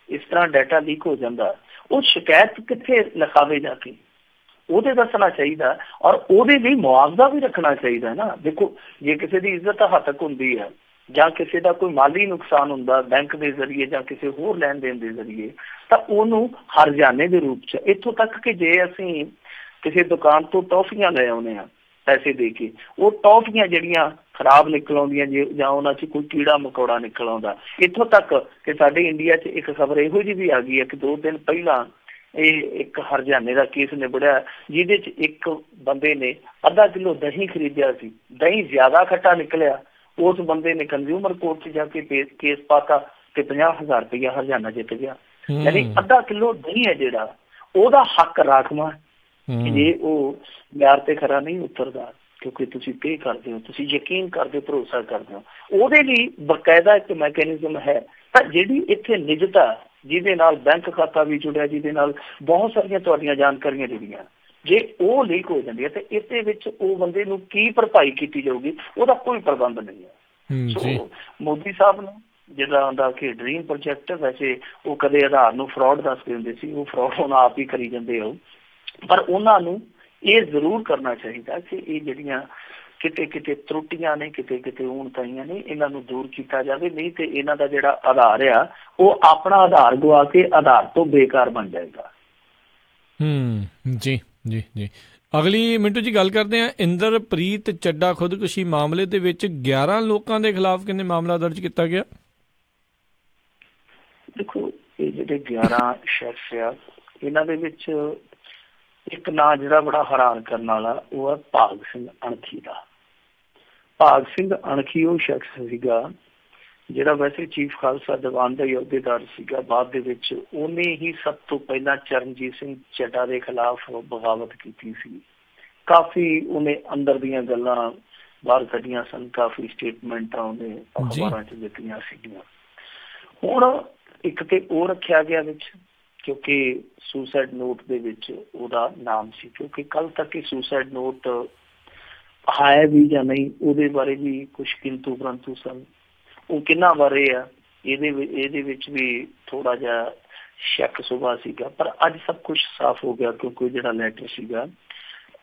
ਇਸ ਤਰ੍ਹਾਂ ਡਾਟਾ ਲੀਕ ਹੋ ਜਾਂਦਾ, ਉਹ ਸ਼ਿਕਾਇਤ ਕਿੱਥੇ ਲਿਖਾਵੇ ਜਾ ਕੇ, ਉਹਦੇ ਦੱਸਣਾ ਚਾਹੀਦਾ। ਔਰ ਉਹਦੇ ਲਈ ਮੁਆਵਜ਼ਾ ਵੀ ਰੱਖਣਾ ਚਾਹੀਦਾ ਨਾ। ਦੇਖੋ ਜੇ ਕਿਸੇ ਦੀ ਇੱਜ਼ਤ ਹੱਤਕ ਹੁੰਦੀ ਹੈ ਜਾਂ ਕਿਸੇ ਦਾ ਕੋਈ ਮਾਲੀ ਨੁਕਸਾਨ ਹੁੰਦਾ ਬੈਂਕ ਦੇ ਜ਼ਰੀਏ ਜਾਂ ਕਿਸੇ ਹੋਰ ਲੈਣ ਦੇਣ ਦੇ ਜ਼ਰੀਏ, ਤਾਂ ਉਹਨੂੰ ਹਰਜਾਨੇ ਦੇ ਰੂਪ 'ਚ, ਇੱਥੋਂ ਤੱਕ ਕਿ ਜੇ ਅਸੀਂ ਕਿਸੇ ਦੁਕਾਨ ਤੋਂ ਟੌਫੀਆਂ ਲੈ ਆਉਂਦੇ ਹਾਂ ਪੈਸੇ ਦੇ ਕੇ, ਉਹ ਟੌਫੀਆਂ ਜਿਹੜੀਆਂ ਖਰਾਬ ਨਿਕਲ ਆਉਂਦੀਆਂ ਜਾਂ ਉਹਨਾਂ 'ਚ ਕੋਈ ਕੀੜਾ ਮਕੌੜਾ ਨਿਕਲ ਆਉਂਦਾ, ਇੱਥੋਂ ਤੱਕ ਕਿ ਸਾਡੇ ਇੰਡੀਆ 'ਚ ਇੱਕ ਖਬਰ ਇਹੋ ਜਿਹੀ ਵੀ ਆ ਗਈ ਹੈ ਕਿ 2 ਦਿਨ ਪਹਿਲਾਂ ਇਹ ਇੱਕ ਹਰਜਾਨੇ ਦਾ ਕੇਸ ਨਿਬੜਿਆ ਜਿਹਦੇ 'ਚ ਇੱਕ ਬੰਦੇ ਨੇ ਅੱਧਾ ਕਿੱਲੋ ਦਹੀਂ ਖਰੀਦਿਆ ਸੀ, ਦਹੀਂ ਜ਼ਿਆਦਾ ਖੱਟਾ ਨਿਕਲਿਆ। ਉਸ ਬੰਦੇ ਨੇ ਕੰਜ਼ਿਊਮਰ ਕੋਰਟ 'ਚ ਜਾ ਕੇ ਕੇਸ ਪਾਤਾ ਤੇ 50,000 ਰੁਪਇਆ ਹਰਜਾਨਾ ਜਿੱਤ ਗਿਆ। ਯਾਨੀ ਅੱਧਾ ਕਿੱਲੋ ਦਹੀਂ ਹੈ ਜਿਹੜਾ ਉਹਦਾ ਹੱਕ ਰਾਖਵਾਂ ਜੇ ਉਹ ਮਿਆਰ ਤੇ ਖਰਾ ਨਹੀਂ ਉਤਰਦਾ, ਕਿਉਂਕਿ ਤੁਸੀਂ ਪੇ ਕਰਦੇ ਹੋ, ਤੁਸੀਂ ਯਕੀਨ ਕਰਦੇ ਹੋ, ਭਰੋਸਾ ਕਰਦੇ ਹੋ, ਉਹਦੇ ਲਈ ਬਕਾਇਦਾ ਇੱਕ ਮੈਕੈਨਿਜ਼ਮ ਹੈ। ਤਾਂ ਜਿਹੜੀ ਇੱਥੇ ਨਿਜਤਾ ਜਿਹਦੇ ਨਾਲ ਬੈਂਕ ਖਾਤਾ ਵੀ ਜੁੜਿਆ, ਜਿਹਦੇ ਨਾਲ ਬਹੁਤ ਸਾਰੀਆਂ ਤੁਹਾਡੀਆਂ ਜਾਣਕਾਰੀਆਂ ਜੁੜੀਆਂ, ਜੇ ਉਹ ਲੀਕ ਹੋ ਜਾਂਦੀ ਹੈ ਤੇ ਇਹਦੇ ਵਿੱਚ ਉਹ ਬੰਦੇ ਨੂੰ ਕੀ ਭਰਪਾਈ ਕੀਤੀ ਜਾਊਗੀ, ਉਹਦਾ ਕੋਈ ਪ੍ਰਬੰਧ ਨਹੀਂ ਹੈ। ਸੋ ਮੋਦੀ ਸਾਹਿਬ ਨੂੰ ਜਿਹੜਾ ਹੁੰਦਾ ਕਿ ਡ੍ਰੀਮ ਪ੍ਰੋਜੈਕਟ, ਵੈਸੇ ਉਹ ਕਦੇ ਆਧਾਰ ਨੂੰ ਫਰਾਡ ਦੱਸਦੇ ਹੁੰਦੇ ਸੀ, ਉਹ ਫਰਾਡ ਹੁਣ ਆਪ ਹੀ ਕਰੀ ਜਾਂਦੇ ਹੋ। ਪਰ ਉਹਨਾਂ ਨੂੰ ਇਹ ਜ਼ਰੂਰ ਕਰਨਾ ਚਾਹੀਦਾ ਕਿ ਇਹ ਜਿਹੜੀਆਂ ਕਿਤੇ ਕਿਤੇ ਤਰੁੱਟੀਆਂ ਨੇ, ਕਿਤੇ ਕਿਤੇ ਊਣਤਾਈਆਂ ਨੇ, ਇਹਨਾਂ ਨੂੰ ਦੂਰ ਕੀਤਾ ਜਾਵੇ। ਨਹੀਂ ਤੇ ਇਹਨਾਂ ਦਾ ਜਿਹੜਾ ਆਧਾਰ ਆ ਉਹ ਆਪਣਾ ਆਧਾਰ ਗਵਾ ਕੇ ਆਧਾਰ ਤੋਂ ਬੇਕਾਰ ਬਣ ਜਾਏਗਾ। ਜੀ ਜੀ ਜੀ। ਅਗਲੀ ਮਿੰਟੂ ਜੀ ਗੱਲ ਕਰਦੇ ਹਾਂ ਇੰਦਰਪ੍ਰੀਤ ਚੱਡਾ ਖੁਦਕੁਸ਼ੀ ਮਾਮਲੇ ਦੇ ਵਿੱਚ 11 ਲੋਕਾਂ ਦੇ ਖਿਲਾਫ ਕਿੰਨੇ ਮਾਮਲਾ ਦਰਜ ਕੀਤਾ ਗਿਆ? ਦੇਖੋ ਇਹ ਜਿਹੜੇ 11 ਸ਼ਖਸ ਆ ਇਹਨਾਂ ਦੇ ਵਿੱਚ ਇੱਕ ਨਾਂ ਜਿਹੜਾ ਬੜਾ ਹੈਰਾਨ ਕਰਨ ਵਾਲਾ ਉਹ ਹੈ ਭਾਗ ਸਿੰਘ ਅਣਖੀ ਦਾ। ਭਾਗ ਸਿੰਘ ਅਣਖੀ ਉਹ ਸ਼ਖਸ ਸੀਗਾ ਜਿਹੜਾ ਵੈਸੇ ਚੀਫ ਖਾਲਸਾ ਦੀਵਾਨ ਦਾ ਅਹੁਦੇਦਾਰ ਸੀਗਾ। ਬਾਅਦ ਦੇ ਵਿੱਚ ਉਹਨੇ ਹੀ ਸਭ ਤੋਂ ਪਹਿਲਾਂ ਚਰਨਜੀਤ ਸਿੰਘ ਚੱਡਾ ਦੇ ਖਿਲਾਫ ਬਗਾਵਤ ਕੀਤੀ ਸੀ। ਕਾਫੀ ਉਹਨੇ ਅੰਦਰ ਦੀਆਂ ਗੱਲਾਂ ਬਾਹਰ ਕੱਢੀਆਂ ਸਨ, ਕਾਫੀ ਸਟੇਟਮੈਂਟਾਂ ਉਹਨੇ ਅਖਬਾਰਾਂ 'ਚ ਦਿੱਤੀਆਂ ਸੀਗੀਆਂ। ਹੁਣ ਇੱਕ ਤੇ ਉਹ ਰੱਖਿਆ ਗਿਆ ਵਿੱਚ ਕਿਉਂਕਿ ਸੁਸਾਈਡ ਨੋਟ ਦੇ ਵਿੱਚ ਉਹਦਾ ਨਾਮ ਸੀ, ਕਿਉਂਕਿ ਕੱਲ ਤੱਕ ਹੀ ਸੁਸਾਈਡ ਨੋਟ ਹੈ ਵੀ ਜਾਂ ਨਹੀਂ ਉਹਦੇ ਬਾਰੇ ਵੀ ਕੁਛ ਕਿੰਤੂ ਪਰੰਤੂ ਸਨ। ਉਹ ਕਿਹਨਾਂ ਬਾਰੇ ਆ ਇਹਦੇ ਵਿੱਚ ਵੀ ਥੋੜਾ ਜਿਹਾ ਸ਼ੱਕ ਸੁਭਾ ਸੀਗਾ। ਪਰ ਅੱਜ ਸਭ ਕੁਛ ਸਾਫ਼ ਹੋ ਗਿਆ ਕਿਉਂਕਿ ਜਿਹੜਾ ਲੈਟਰ ਸੀਗਾ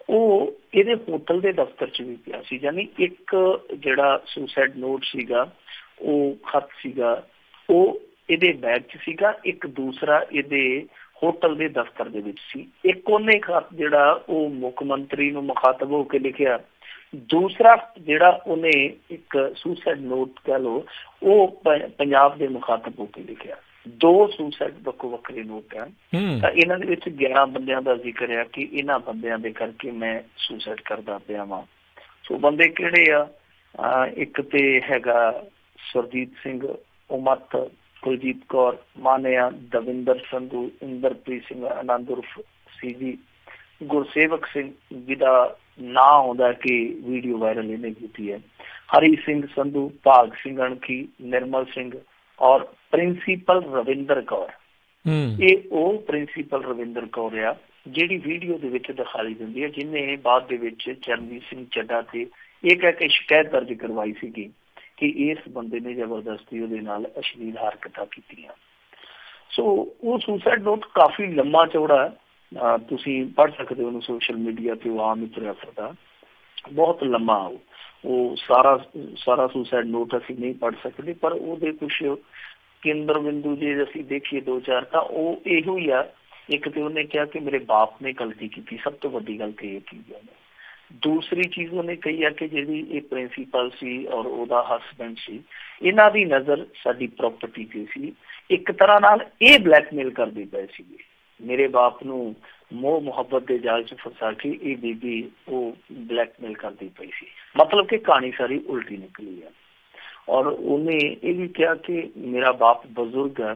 ਉਹ ਇਹਦੇ ਹੋਟਲ ਦੇ ਦਫ਼ਤਰ 'ਚ ਵੀ ਪਿਆ ਸੀ। ਯਾਨੀ ਇੱਕ ਜਿਹੜਾ ਸੁਸਾਈਡ ਨੋਟ ਸੀਗਾ, ਉਹ ਖਤ ਸੀਗਾ, ਉਹ ਇਹਦੇ ਬੈਗ 'ਚ ਸੀਗਾ, ਇੱਕ ਦੂਸਰਾ ਇਹਦੇ ਹੋਟਲ ਦੇ ਦਫ਼ਤਰ ਦੇ ਵਿੱਚ ਸੀ। ਇੱਕ ਉਹਨੇ ਖਤ ਜਿਹੜਾ ਉਹ ਮੁੱਖ ਮੰਤਰੀ ਨੂੰ ਮੁਖਾਤਬ ਹੋ ਕੇ ਲਿਖਿਆ, ਦੂਸਰਾ ਜਿਹੜਾ ਉਹਨੇ ਇੱਕ ਸੁਸਾਈਡ ਨੋਟ ਕਹਿ ਲਓ ਉਹ ਪੰਜਾਬ ਦੇ ਮੁਖਾਤਬ ਹੋ ਕੇ ਲਿਖਿਆ। 2 ਸੁਸਾਈਡ ਵੱਖੋ ਵੱਖਰੇ ਨੋਟ ਆ। ਤਾਂ ਇਹਨਾਂ ਦੇ ਵਿੱਚ 11 ਬੰਦਿਆਂ ਦਾ ਜ਼ਿਕਰ ਆ ਕਿ ਇਹਨਾਂ ਬੰਦਿਆਂ ਦੇ ਕਰਕੇ ਮੈਂ ਸੁਸਾਈਡ ਕਰਦਾ ਪਿਆ ਵਾਂ। ਸੋ ਬੰਦੇ ਕਿਹੜੇ ਆ? ਇੱਕ ਤੇ ਹੈਗਾ ਸੁਰਜੀਤ ਸਿੰਘ ਉਮਤ, ਕੁਲਜੀਤ ਕੌਰ ਮਾਨਿਆ, ਦਵਿੰਦਰ ਸੰਧੂ, ਇੰਦਰਪ੍ਰੀਤ ਸਿੰਘ ਆਨੰਦ ਉਰਫ ਸੀਜੀ, ਗੁਰਸੇਵਕ ਸਿੰਘ ਜਿਹਦਾ ਨਾਂ ਆਉਂਦਾ ਕਿ ਵੀਡੀਓ ਵਾਇਰਲ ਇਹਨੇ ਕੀਤੀ ਹੈ, ਹਰੀ ਸਿੰਘ ਸੰਧੂ, ਭਾਗ ਸਿੰਘ ਅਣਖੀ, ਨਿਰਮਲ ਸਿੰਘ ਔਰ ਪ੍ਰਿੰਸੀਪਲ ਰਵਿੰਦਰ ਕੌਰ। ਇਹ ਉਹ ਪ੍ਰਿੰਸੀਪਲ ਰਵਿੰਦਰ ਕੌਰ ਆ ਜਿਹੜੀ ਵੀਡੀਓ ਦੇ ਵਿੱਚ ਦਿਖਾਈ ਦਿੰਦੀ ਹੈ, ਜਿਹਨੇ ਬਾਅਦ ਦੇ ਵਿੱਚ ਚਰਨਜੀਤ ਸਿੰਘ ਚੱਡਾ ਤੇ ਇਹ ਕਹਿ ਕੇ ਸ਼ਿਕਾਇਤ ਦਰਜ ਕਰਵਾਈ ਸੀਗੀ ਕਿ ਇਸ ਬੰਦੇ ਨੇ ਜ਼ਬਰਦਸਤੀ ਉਹਦੇ ਨਾਲ ਅਸ਼ਲੀਲ ਹਰਕਤਾਂ ਕੀਤੀਆਂ। ਸੋ ਉਹ ਸੁਸਾਈਡ ਨੋਟ ਕਾਫੀ ਲੰਮਾ ਚੌੜਾ, ਤੁਸੀਂ ਪੜ੍ਹ ਸਕਦੇ ਹੋ ਉਹਨੂੰ ਸੋਸ਼ਲ ਮੀਡੀਆ ਤੇ, ਉਹ ਆਮ ਮਿੱਤਰ ਦਾ ਬਹੁਤ ਲੰਮਾ ਉਹ ਸਾਰਾ ਸੁਸਾਈਡ ਨੋਟ ਅਸੀਂ ਨਹੀਂ ਪੜ੍ਹ ਸਕਦੇ, ਪਰ ਉਹਦੇ ਕੁਛ ਕੇਂਦਰ ਬਿੰਦੂ ਜੇ ਅਸੀਂ ਦੇਖੀਏ 2-4 ਤਾਂ ਉਹ ਇਹੋ ਹੀ ਆ। ਇੱਕ ਤੇ ਉਹਨੇ ਕਿਹਾ ਕਿ ਮੇਰੇ ਬਾਪ ਨੇ ਗਲਤੀ ਕੀਤੀ, ਸਭ ਤੋਂ ਵੱਡੀ ਗੱਲ ਤੇ ਇਹ ਚੀਜ਼ ਹੈ। ਦੂਸਰੀ ਚੀਜ਼ ਉਹਨੇ ਕਹੀ ਆ ਕਿ ਜਿਹੜੀ ਇਹ ਪ੍ਰਿੰਸੀਪਲ ਸੀ ਔਰ ਉਹਦਾ ਹਸਬੈਂਡ ਸੀ, ਇਹਨਾਂ ਦੀ ਨਜ਼ਰ ਸਾਡੀ ਪ੍ਰੋਪਰਟੀ ਤੇ ਸੀ। ਇੱਕ ਤਰ੍ਹਾਂ ਨਾਲ ਇਹ ਬਲੈਕਮੇਲ ਕਰਦੇ ਪਏ ਸੀਗੇ ਮੇਰੇ ਬਾਪ ਨੂੰ, ਮੋਹ ਮੁਹੱਬਤ ਦੇ ਜਾਲ 'ਚ ਫਸਾ ਕੇ ਇਹ ਬੀਬੀ ਉਹ ਬਲੈਕਮੇਲ ਕਰਦੀ ਪਈ ਸੀ। ਮਤਲਬ ਕਿ ਕਹਾਣੀ ਸਾਰੀ ਉਲਟੀ ਨਿਕਲੀ ਹੈ। ਔਰ ਉਹਨੇ ਇਹ ਵੀ ਕਿਹਾ ਕਿ ਮੇਰਾ ਬਾਪ ਬਜ਼ੁਰਗ ਹੈ,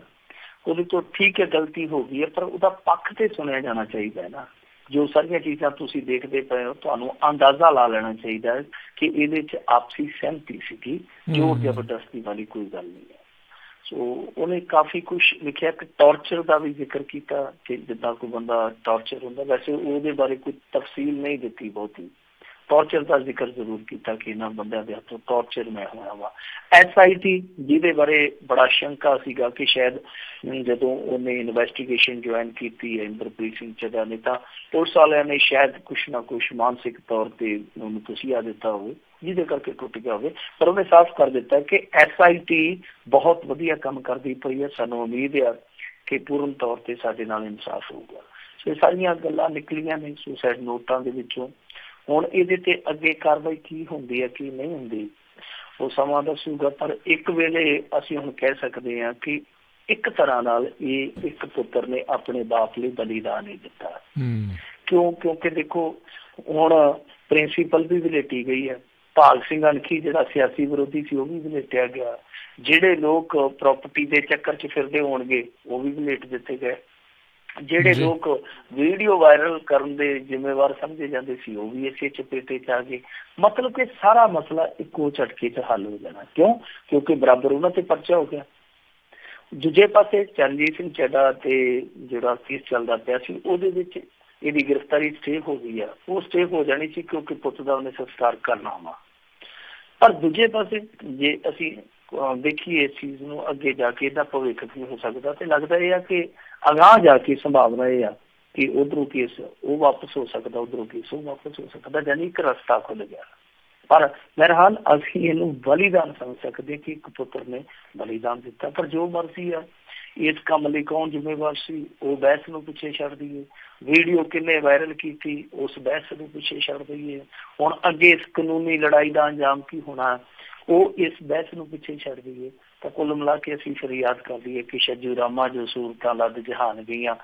ਉਹਦੇ ਤੋਂ ਠੀਕ ਹੈ ਗਲਤੀ ਹੋ ਗਈ ਹੈ, ਪਰ ਉਹਦਾ ਪੱਖ ਤੇ ਸੁਣਿਆ ਜਾਣਾ ਚਾਹੀਦਾ ਹੈ ਨਾ। ਜੋ ਸਾਰੀਆਂ ਚੀਜ਼ਾਂ ਤੁਸੀਂ ਦੇਖਦੇ ਪਏ ਹੋ, ਤੁਹਾਨੂੰ ਅੰਦਾਜ਼ਾ ਲਾ ਲੈਣਾ ਚਾਹੀਦਾ ਹੈ ਕਿ ਇਹਦੇ 'ਚ ਆਪਸੀ ਸਹਿਮਤੀ ਸੀਗੀ, ਜ਼ੋਰ ਜ਼ਬਰਦਸਤੀ ਵਾਲੀ ਕੋਈ ਗੱਲ ਨਹੀਂ ਹੈ। ਸੋ ਉਹਨੇ ਕਾਫੀ ਕੁਛ ਲਿਖਿਆ ਕਿ ਟੌਰਚਰ ਦਾ ਵੀ ਜ਼ਿਕਰ ਕੀਤਾ ਕਿ ਜਿੱਦਾਂ ਕੋਈ ਬੰਦਾ ਟੌਰਚਰ ਹੁੰਦਾ, ਵੈਸੇ ਉਹਦੇ ਬਾਰੇ ਕੋਈ ਤਫਸੀਲ ਨਹੀਂ ਦਿੱਤੀ ਬਹੁਤੀ। ਟੌਰਚਰ ਦਾ ਜ਼ਿਕਰ ਜ਼ਰੂਰ ਕੀਤਾ ਕਿ ਇਹਨਾਂ ਬੰਦਿਆਂ ਦੇ ਹੱਥੋਂ ਟੌਰਚਰ ਮੈਂ ਹੋਇਆ ਵਾ। SIT ਜਿਹਦੇ ਬਾਰੇ ਬੜਾ ਸ਼ੰਕਾ ਸੀਗਾ ਕਿ ਸ਼ਾਇਦ ਜਦੋਂ ਉਹਨੇ ਇਨਵੈਸਟੀਗੇਸ਼ਨ ਜੁਆਇਨ ਕੀਤੀ ਹੈ ਇੰਦਰਪ੍ਰੀਤ ਸਿੰਘ ਚੱਡਾ ਨੇ, ਤਾਂ ਪੁਲਿਸ ਵਾਲਿਆਂ ਨੇ ਸ਼ਾਇਦ ਕੁਛ ਨਾ ਕੁਛ ਮਾਨਸਿਕ ਤੌਰ ਤੇ ਉਹਨੂੰ ਤੁਸੀਆ ਦਿੱਤਾ ਹੋਵੇ ਜਿਹਦੇ ਕਰਕੇ ਟੁੱਟ ਗਿਆ ਹੋਵੇ। ਪਰ ਉਹਨੇ ਸਾਫ਼ ਕਰ ਦਿੱਤਾ ਕਿ SIT ਬਹੁਤ ਵਧੀਆ ਕੰਮ ਕਰਦੀ ਪਈ ਹੈ, ਸਾਨੂੰ ਉਮੀਦ ਆ ਕਿ ਪੂਰਨ ਤੌਰ ਤੇ ਸਾਡੇ ਨਾਲ ਇਨਸਾਫ ਹੋਊਗਾ। ਸੋ ਇਹ ਸਾਰੀਆਂ ਗੱਲਾਂ ਨਿਕਲੀਆਂ ਨੇ ਸੁਸਾਈਡ ਨੋਟਾਂ ਦੇ ਵਿੱਚੋਂ। ਹੁਣ ਇਹਦੇ ਤੇ ਅੱਗੇ ਕਾਰਵਾਈ ਕੀ ਹੁੰਦੀ ਹੈ ਕੀ ਨਹੀਂ ਹੁੰਦੀ ਉਹ ਸਮਾਂ ਦੱਸੂਗਾ, ਪਰ ਇੱਕ ਵੇਲੇ ਅਸੀਂ ਹੁਣ ਕਹਿ ਸਕਦੇ ਹਾਂ ਕਿ ਇੱਕ ਤਰ੍ਹਾਂ ਨਾਲ ਇਹ ਇੱਕ ਪੁੱਤਰ ਨੇ ਆਪਣੇ ਬਾਪ ਲਈ ਬਲੀਦਾਨ ਹੀ ਦਿੱਤਾ। ਕਿਉਂਕਿ ਦੇਖੋ ਹੁਣ ਪ੍ਰਿੰਸੀਪਲ ਵੀ ਵਲੇਟੀ ਗਈ ਹੈ, ਭਾਗ ਸਿੰਘ ਅਣਖੀ ਜਿਹੜਾ ਸਿਆਸੀ ਵਿਰੋਧੀ ਸੀ ਉਹ ਵੀ ਵਲੇਟਿਆ ਗਿਆ, ਜਿਹੜੇ ਲੋਕ ਪ੍ਰਾਪਰਟੀ ਦੇ ਚੱਕਰ 'ਚ ਫਿਰਦੇ ਹੋਣਗੇ ਉਹ ਵੀ ਵਲੇਟ ਦਿੱਤੇ ਗਏ, ਜਿਹੜੇ ਲੋਕ ਵੀਡੀਓ ਵਾਇਰਲ ਕਰਨ ਦੇ ਜ਼ਿੰਮੇਵਾਰ ਸਮਝੇ ਜਾਂਦੇ ਸੀ ਉਹ ਵੀ ਇਸੇ ਚਪੇਟੇ 'ਚ ਆ ਗਏ। ਮਤਲਬ ਕਿ ਸਾਰਾ ਮਸਲਾ ਇੱਕੋ ਝਟਕੇ 'ਚ ਹੱਲ ਹੋ ਜਾਣਾ। ਕਿਉਂਕਿ ਬਰਾਬਰ ਉਹਨਾਂ ਤੇ ਪਰਚਾ ਹੋ ਗਿਆ। ਦੂਜੇ ਪਾਸੇ ਚਰਨਜੀਤ ਸਿੰਘ ਚੱਡਾ ਤੇ ਜਿਹੜਾ ਕੇਸ ਚੱਲਦਾ ਪਿਆ ਸੀ ਉਹਦੇ ਵਿੱਚ ਇਹਦੀ ਗ੍ਰਿਫਤਾਰੀ ਸਟੇ ਹੋ ਗਈ ਆ। ਉਹ ਸਟੇ ਹੋ ਜਾਣੀ ਸੀ ਕਿਉਂਕਿ ਪੁੱਤ ਦਾ ਉਹਨੇ ਸੰਸਕਾਰ ਕਰਨਾ ਵਾ। ਪਰ ਦੂਜੇ ਪਾਸੇ ਜੇ ਅਸੀਂ ਦੇਖੀਏ ਇਸ ਚੀਜ਼ ਨੂੰ ਅੱਗੇ ਜਾ ਕੇ ਇਹਦਾ ਭਵਿੱਖ ਕੀ ਹੋ ਸਕਦਾ, ਤੇ ਲੱਗਦਾ ਇਹ ਆ ਕਿ ਅਗਾਂਹ ਜਾ ਕੇ ਸੰਭਾਵਨਾ ਇਹ ਆ ਕਿ ਉੱਧਰੋਂ ਕੇਸ ਉਹ ਵਾਪਸ ਹੋ ਸਕਦਾ, ਉੱਧਰੋਂ ਕੇਸ ਉਹ ਵਾਪਸ ਹੋ ਸਕਦਾ, ਯਾਨੀ ਇੱਕ ਰਸਤਾ ਖੁੱਲ ਗਿਆ। ਪਰ ਬਹਰਹਾਲ ਅਸੀਂ ਇਹਨੂੰ ਬਲੀਦਾਨ ਸਮਝ ਸਕਦੇ ਕਿ ਇੱਕ ਪੁੱਤਰ ਨੇ ਬਲੀਦਾਨ ਦਿੱਤਾ। ਪਰ ਜੋ ਮਰਜ਼ੀ ਆ, ਇਸ ਕੰਮ ਲਈ ਕੌਣ ਜ਼ਿੰਮੇਵਾਰ ਸੀ ਉਹ ਬਹਿਸ ਨੂੰ ਪਿੱਛੇ ਛੱਡ ਦਈਏ। ਵੀਡੀਓ ਕਿੰਨੇ ਵਾਇਰਲ ਕੀਤੀ ਉਸ ਬਹਿਸ ਨੂੰ ਪਿੱਛੇ ਛੱਡ ਦਈਏ। ਹੁਣ ਅੱਗੇ ਇਸ ਕਾਨੂੰਨੀ ਲੜਾਈ ਦਾ ਅੰਜਾਮ ਕੀ ਹੋਣਾ ਉਹ ਇਸ ਬਹਿਸ ਨੂੰ ਪਿੱਛੇ ਛੱਡ ਦਈਏ। ਤਾਂ ਕੁੱਲ ਮਿਲਾ ਕੇ ਅਸੀਂ ਫਿਰ ਯਾਦ ਕਰ ਲਈਏ ਕਿ ਛੱਜੂ ਰਾਮਾ ਜੋ ਸੂਰਤਾਂ ਲੱਦ ਜਹਾਨ ਗਈਆਂ,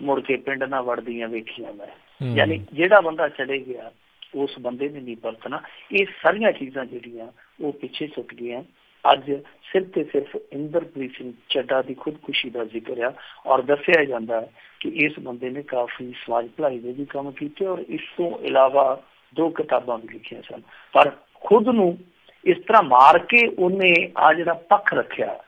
ਮੁੜ ਕੇ ਪਿੰਡ ਨਾ ਵੜਦੀਆਂ ਵੇਖੀਆਂ ਮੈਂ। ਯਾਨੀ ਜਿਹੜਾ ਬੰਦਾ ਚਲੇ ਗਿਆ ਉਸ ਬੰਦੇ ਨੇ ਨਹੀਂ ਪਰਤਣਾ। ਇਹ ਸਾਰੀਆਂ ਚੀਜ਼ਾਂ ਜਿਹੜੀਆਂ ਉਹ ਪਿੱਛੇ ਛੁੱਟ ਗਈਆਂ। ਅੱਜ ਸਿਰਫ ਤੇ ਸਿਰਫ ਇੰਦਰਪ੍ਰੀਤ ਸਿੰਘ ਚੱਡਾ ਦੀ ਖੁਦਕੁਸ਼ੀ ਦਾ ਜ਼ਿਕਰ ਆ ਔਰ ਦੱਸਿਆ ਜਾਂਦਾ ਹੈ ਕਿ ਇਸ ਬੰਦੇ ਨੇ ਕਾਫੀ ਸਮਾਜ ਭਲਾਈ ਦੇ ਵੀ ਕੰਮ ਕੀਤੇ ਔਰ ਇਸ ਤੋਂ ਇਲਾਵਾ 2 ਕਿਤਾਬਾਂ ਵੀ ਲਿਖੀਆਂ ਸਨ। ਪਰ ਖੁਦ ਨੂੰ ਇਸ ਤਰ੍ਹਾਂ ਮਾਰ ਕੇ ਉਹਨੇ ਆ ਜਿਹੜਾ ਪੱਖ ਰੱਖਿਆ,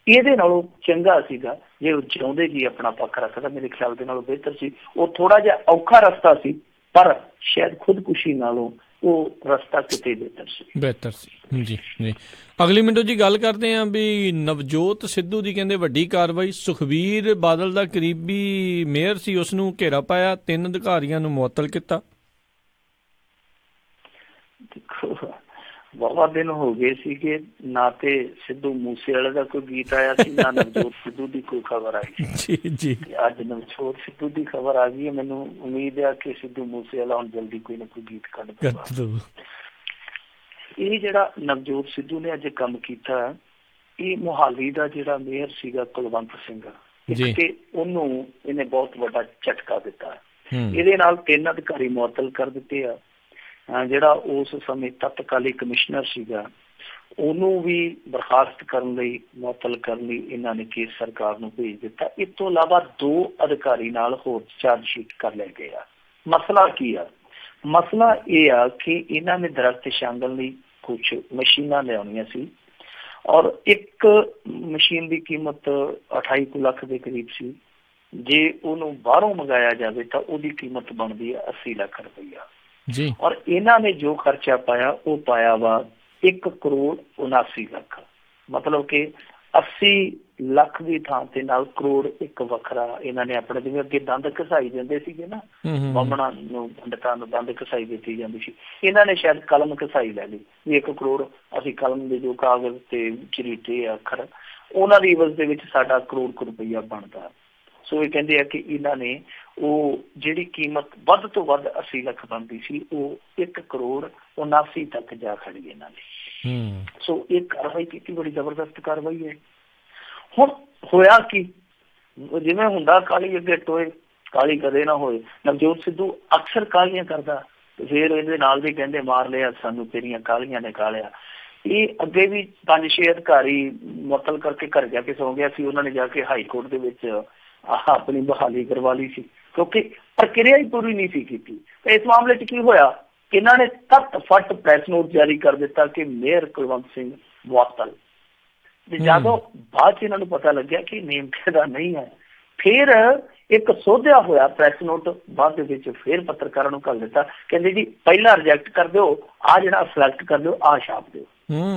ਇਹਦੇ ਨਾਲੋਂ ਚੰਗਾ ਸੀਗਾ ਜੇ ਉਹ ਜਿਉਂਦੇ ਜੀ ਆਪਣਾ ਪੱਖ ਰੱਖਦਾ। ਮੇਰੇ ਖਿਆਲ ਦੇ ਨਾਲੋਂ ਬਿਹਤਰ ਸੀ। ਉਹ ਥੋੜਾ ਜਿਹਾ ਔਖਾ ਰਸਤਾ ਸੀ, ਪਰ ਸ਼ਾਇਦ ਖੁਦਕੁਸ਼ੀ ਨਾਲੋਂ ਉਹ ਰਸਤਾ ਕਿਤੇ ਬਿਹਤਰ ਸੀ। ਜੀ ਜੀ। ਅਗਲੀ ਮਿੰਟੋ ਜੀ ਗੱਲ ਕਰਦੇ ਹਾਂ ਵੀ ਨਵਜੋਤ ਸਿੱਧੂ ਦੀ ਕਹਿੰਦੇ ਵੱਡੀ ਕਾਰਵਾਈ। ਸੁਖਬੀਰ ਬਾਦਲ ਦਾ ਕਰੀਬੀ ਮੇਅਰ ਸੀ, ਉਸਨੂੰ ਘੇਰਾ ਪਾਇਆ, 3 ਅਧਿਕਾਰੀਆਂ ਨੂੰ ਮੁਅੱਤਲ ਕੀਤਾ। ਦੇਖੋ ਬਹੁਤ ਦਿਨ ਹੋ ਗਏ ਸੀ ਕਿ ਨਾ ਤੇ ਸਿੱਧੂ ਮੂਸੇਵਾਲੇ ਦਾ ਕੋਈ ਗੀਤ ਆਇਆ ਸੀ, ਨਾ ਨਵਜੋਤ ਸਿੱਧੂ ਦੀ ਕੋਈ ਖਬਰ ਆਈ ਸੀ। ਜੀ ਅੱਜ ਨਵਜੋਤ ਸਿੱਧੂ ਦੀ ਖਬਰ ਆ ਗਈ ਹੈ। ਮੈਨੂੰ ਉਮੀਦ ਹੈ ਕਿ ਸਿੱਧੂ ਮੂਸੇਵਾਲਾ ਹੁਣ ਜਲਦੀ ਕੋਈ ਨਾ ਕੋਈ ਗੀਤ ਕੱਢ ਦਊਗਾ। ਇਹ ਜਿਹੜਾ ਨਵਜੋਤ ਸਿੱਧੂ ਨੇ ਅੱਜ ਕੰਮ ਕੀਤਾ, ਇਹ ਮੁਹਾਲੀ ਦਾ ਜਿਹੜਾ ਮੇਅਰ ਸੀਗਾ ਕੁਲਵੰਤ ਸਿੰਘ, ਤੇ ਉਹਨੂੰ ਇਹਨੇ ਬਹੁਤ ਵੱਡਾ ਝਟਕਾ ਦਿੱਤਾ। ਇਹਦੇ ਨਾਲ 3 ਅਧਿਕਾਰੀ ਮੁਅੱਤਲ ਕਰ ਦਿੱਤੇ ਆ। ਜਿਹੜਾ ਉਸ ਸਮੇਂ ਤਤਕਾਲੀ ਕਮਿਸ਼ਨਰ ਸੀਗਾ ਉਹਨੂੰ ਵੀ ਬਰਖਾਸਤ ਕਰਨ ਲਈ, ਮੁਅੱਤਲ ਕਰਨ ਲਈ ਇਹਨਾਂ ਨੇ ਕੇਸ ਸਰਕਾਰ ਨੂੰ ਭੇਜ ਦਿੱਤਾ। ਇਸ ਤੋਂ ਇਲਾਵਾ 2 ਅਧਿਕਾਰੀ ਨਾਲ ਹੋਰ ਚਾਰਜਸ਼ੀਟ ਕਰ ਲਏ ਗਏ ਆ। ਮਸਲਾ ਕੀ ਆ? ਮਸਲਾ ਇਹ ਆ ਕਿ ਇਹਨਾਂ ਨੇ ਦਰਖਤ ਛਾਂਗਣ ਲਈ ਕੁਛ ਮਸ਼ੀਨਾਂ ਲਿਆਉਣੀਆਂ ਸੀ ਔਰ ਇੱਕ ਮਸ਼ੀਨ ਦੀ ਕੀਮਤ 28 ਲੱਖ ਦੇ ਕਰੀਬ ਸੀ। ਜੇ ਉਹਨੂੰ ਬਾਹਰੋਂ ਮੰਗਾਇਆ ਜਾਵੇ ਤਾਂ ਉਹਦੀ ਕੀਮਤ ਬਣਦੀ ਹੈ 80 ਲੱਖ ਰੁਪਈਆ ਜੀ। ਔਰ ਇਹਨਾਂ ਨੇ ਜੋ ਖਰਚਾ ਪਾਇਆ ਉਹ ਪਾਇਆ ਵਾ 1 ਕਰੋੜ 79 ਲੱਖ, ਮਤਲਬ ਕਿ 80 ਲੱਖ ਦੀ ਥਾਂ ਤੇ ਨਾਲ ਕਰੋੜ ਇੱਕ ਵੱਖਰਾ ਇਹਨਾਂ ਨੇ ਆਪਣੇ, ਜਿਵੇਂ ਅੱਗੇ ਦੰਦ ਘਸਾਈ ਦਿੰਦੇ ਸੀਗੇ ਨਾ ਬਾਹਮਣਾਂ ਨੂੰ, ਪੰਡਤਾਂ ਨੂੰ ਦੰਦ ਘਸਾਈ ਦਿੱਤੀ ਜਾਂਦੀ ਸੀ, ਇਹਨਾਂ ਨੇ ਸ਼ਾਇਦ ਕਲਮ ਘਸਾਈ ਲੈ ਲਈ ਵੀ 1 ਕਰੋੜ ਅਸੀਂ ਕਲਮ ਦੇ ਜੋ ਕਾਗਜ਼ ਤੇ ਝਰੀਟੇ ਅੱਖਰ ਉਹਨਾਂ ਦੀ ਇਵਜ਼ ਦੇ ਵਿੱਚ ਸਾਡਾ ਕਰੋੜ ਕੁ ਰੁਪਈਆ ਬਣਦਾ। ਸੋ ਇਹ ਕਹਿੰਦੇ ਆ ਕਿ ਇਹਨਾਂ ਨੇ ਉਹ ਜਿਹੜੀ ਕੀਮਤ ਵੱਧ ਤੋਂ ਵੱਧ 80 ਲੱਖ ਬਣਦੀ ਸੀ ਉਹ 1 ਕਰੋੜ 79 ਤੱਕ ਜਾ ਖੜੀ ਇਹਨਾਂ ਨੇ। ਸੋ ਇਹ ਕਾਰਵਾਈ ਕੀਤੀ, ਬੜੀ ਜ਼ਬਰਦਸਤ ਕਾਰਵਾਈ ਹੈ। ਹੁਣ ਹੋਇਆ ਕੀ, ਜਿਵੇਂ ਹੁੰਦਾ ਕਾਲੀ ਅੱਗੇ ਟੋਏ ਕਾਲੀ ਕਦੇ ਨਾ ਹੋਏ, ਨਵਜੋਤ ਸਿੱਧੂ ਅਕਸਰ ਕਾਲੀਆਂ ਕਰਦਾ ਤੇ ਫਿਰ ਇਹਦੇ ਨਾਲ ਵੀ ਕਹਿੰਦੇ ਮਾਰ ਲਿਆ ਸਾਨੂੰ ਤੇਰੀਆਂ ਕਾਲੀਆਂ ਨੇ ਕਾਲਿਆ। ਇਹ ਅੱਗੇ ਵੀ 5-6 ਅਧਿਕਾਰੀ ਮੁਅੱਤਲ ਕਰਕੇ ਘਰ ਜਾ ਕੇ ਸੌਂ ਗਿਆ ਸੀ, ਉਹਨਾਂ ਨੇ ਜਾ ਕੇ ਹਾਈ ਕੋਰਟ ਦੇ ਵਿੱਚ ਆਪਣੀ ਬਹਾਲੀ ਕਰਵਾ ਲਈ ਸੀ ਕਿਉਂਕਿ ਪ੍ਰਕਿਰਿਆ ਹੀ ਪੂਰੀ ਨਹੀਂ ਸੀ ਕੀਤੀ। ਤੇ ਇਸ ਮਾਮਲੇ 'ਚ ਕੀ ਹੋਇਆ, ਇਹਨਾਂ ਨੇ ਤੱਤ ਫੱਟ ਪ੍ਰੈਸ ਨੋਟ ਜਾਰੀ ਕਰ ਦਿੱਤਾ ਕਿ ਮੇਅਰ ਕੁਲਵੰਤ ਸਿੰਘ ਮੁਅੱਤਲ। ਜਦੋਂ ਬਾਅਦ 'ਚ ਇਹਨਾਂ ਨੂੰ ਪਤਾ ਲੱਗਿਆ ਕਿ ਨੇਮ ਦਾ ਨਹੀਂ ਹੈ, ਫਿਰ ਇੱਕ ਸੋਧਿਆ ਹੋਇਆ ਪ੍ਰੈਸ ਨੋਟ ਬਾਅਦ ਦੇ ਵਿੱਚ ਫਿਰ ਪੱਤਰਕਾਰਾਂ ਨੂੰ ਘੱਲ ਦਿੱਤਾ, ਕਹਿੰਦੇ ਜੀ ਪਹਿਲਾਂ ਰਿਜੈਕਟ ਕਰ ਦਿਓ, ਆਹ ਜਿਹੜਾ ਸਿਲੈਕਟ ਕਰ ਦਿਓ, ਆਹ ਛਾਪ ਦਿਓ।